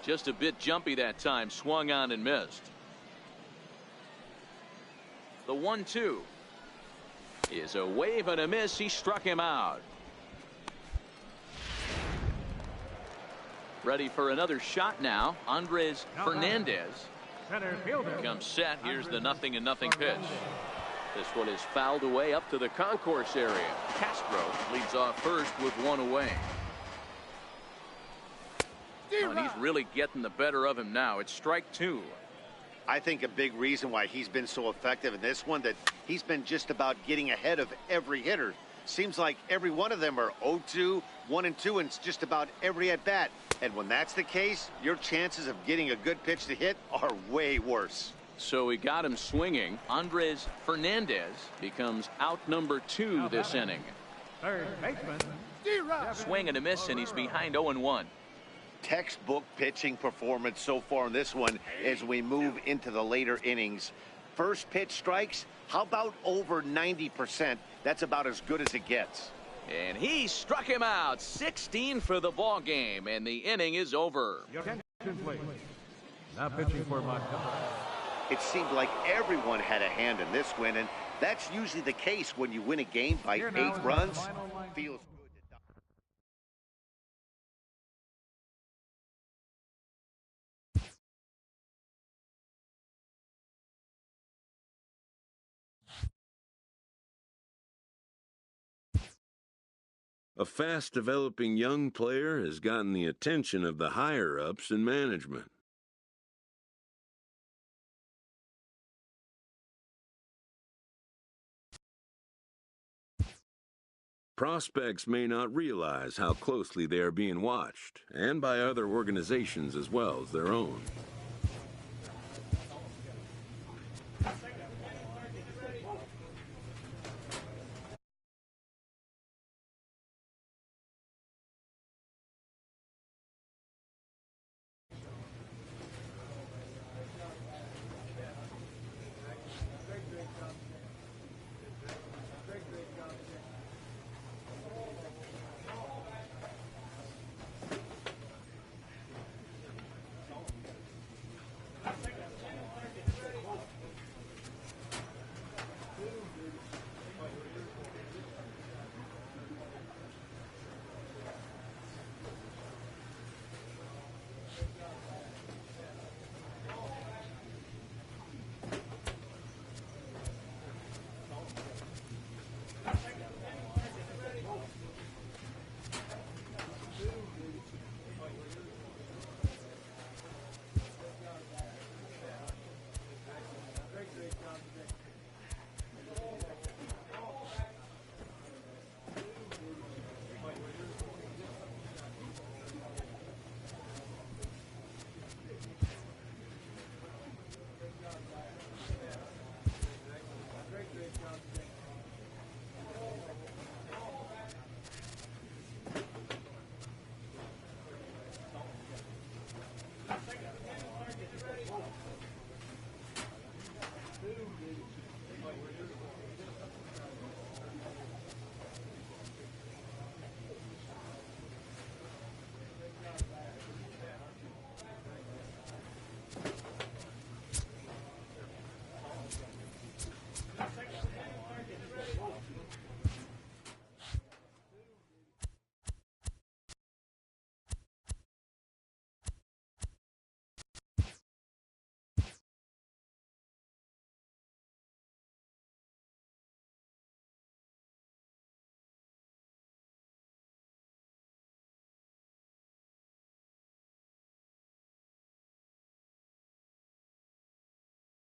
Just a bit jumpy that time, swung on and missed. The 1-2 is a wave and a miss. He struck him out. Ready for another shot now. Andres Fernandez comes set. Here's the 0-0 pitch. This one is fouled away up to the concourse area. Castro leads off first with 1 away. Oh, and he's really getting the better of him now. It's strike 2. I think a big reason why he's been so effective in this one, that he's been just about getting ahead of every hitter. Seems like every one of them are 0-2, 1-2, and it's just about every at-bat. And when that's the case, your chances of getting a good pitch to hit are way worse. So he got him swinging. Andres Fernandez becomes out number 2 this inning. Third baseman. Swing and a miss, and he's behind 0-1. Textbook pitching performance so far in this one as we move into the later innings. First pitch strikes, how about over 90%? That's about as good as it gets. And he struck him out. 16 for the ball game, and the inning is over. Now pitching for Montgomery. It seemed like everyone had a hand in this win, and that's usually the case when you win a game by 8 runs. Feels good. A fast-developing young player has gotten the attention of the higher-ups in management. Prospects may not realize how closely they are being watched, and by other organizations as well as their own.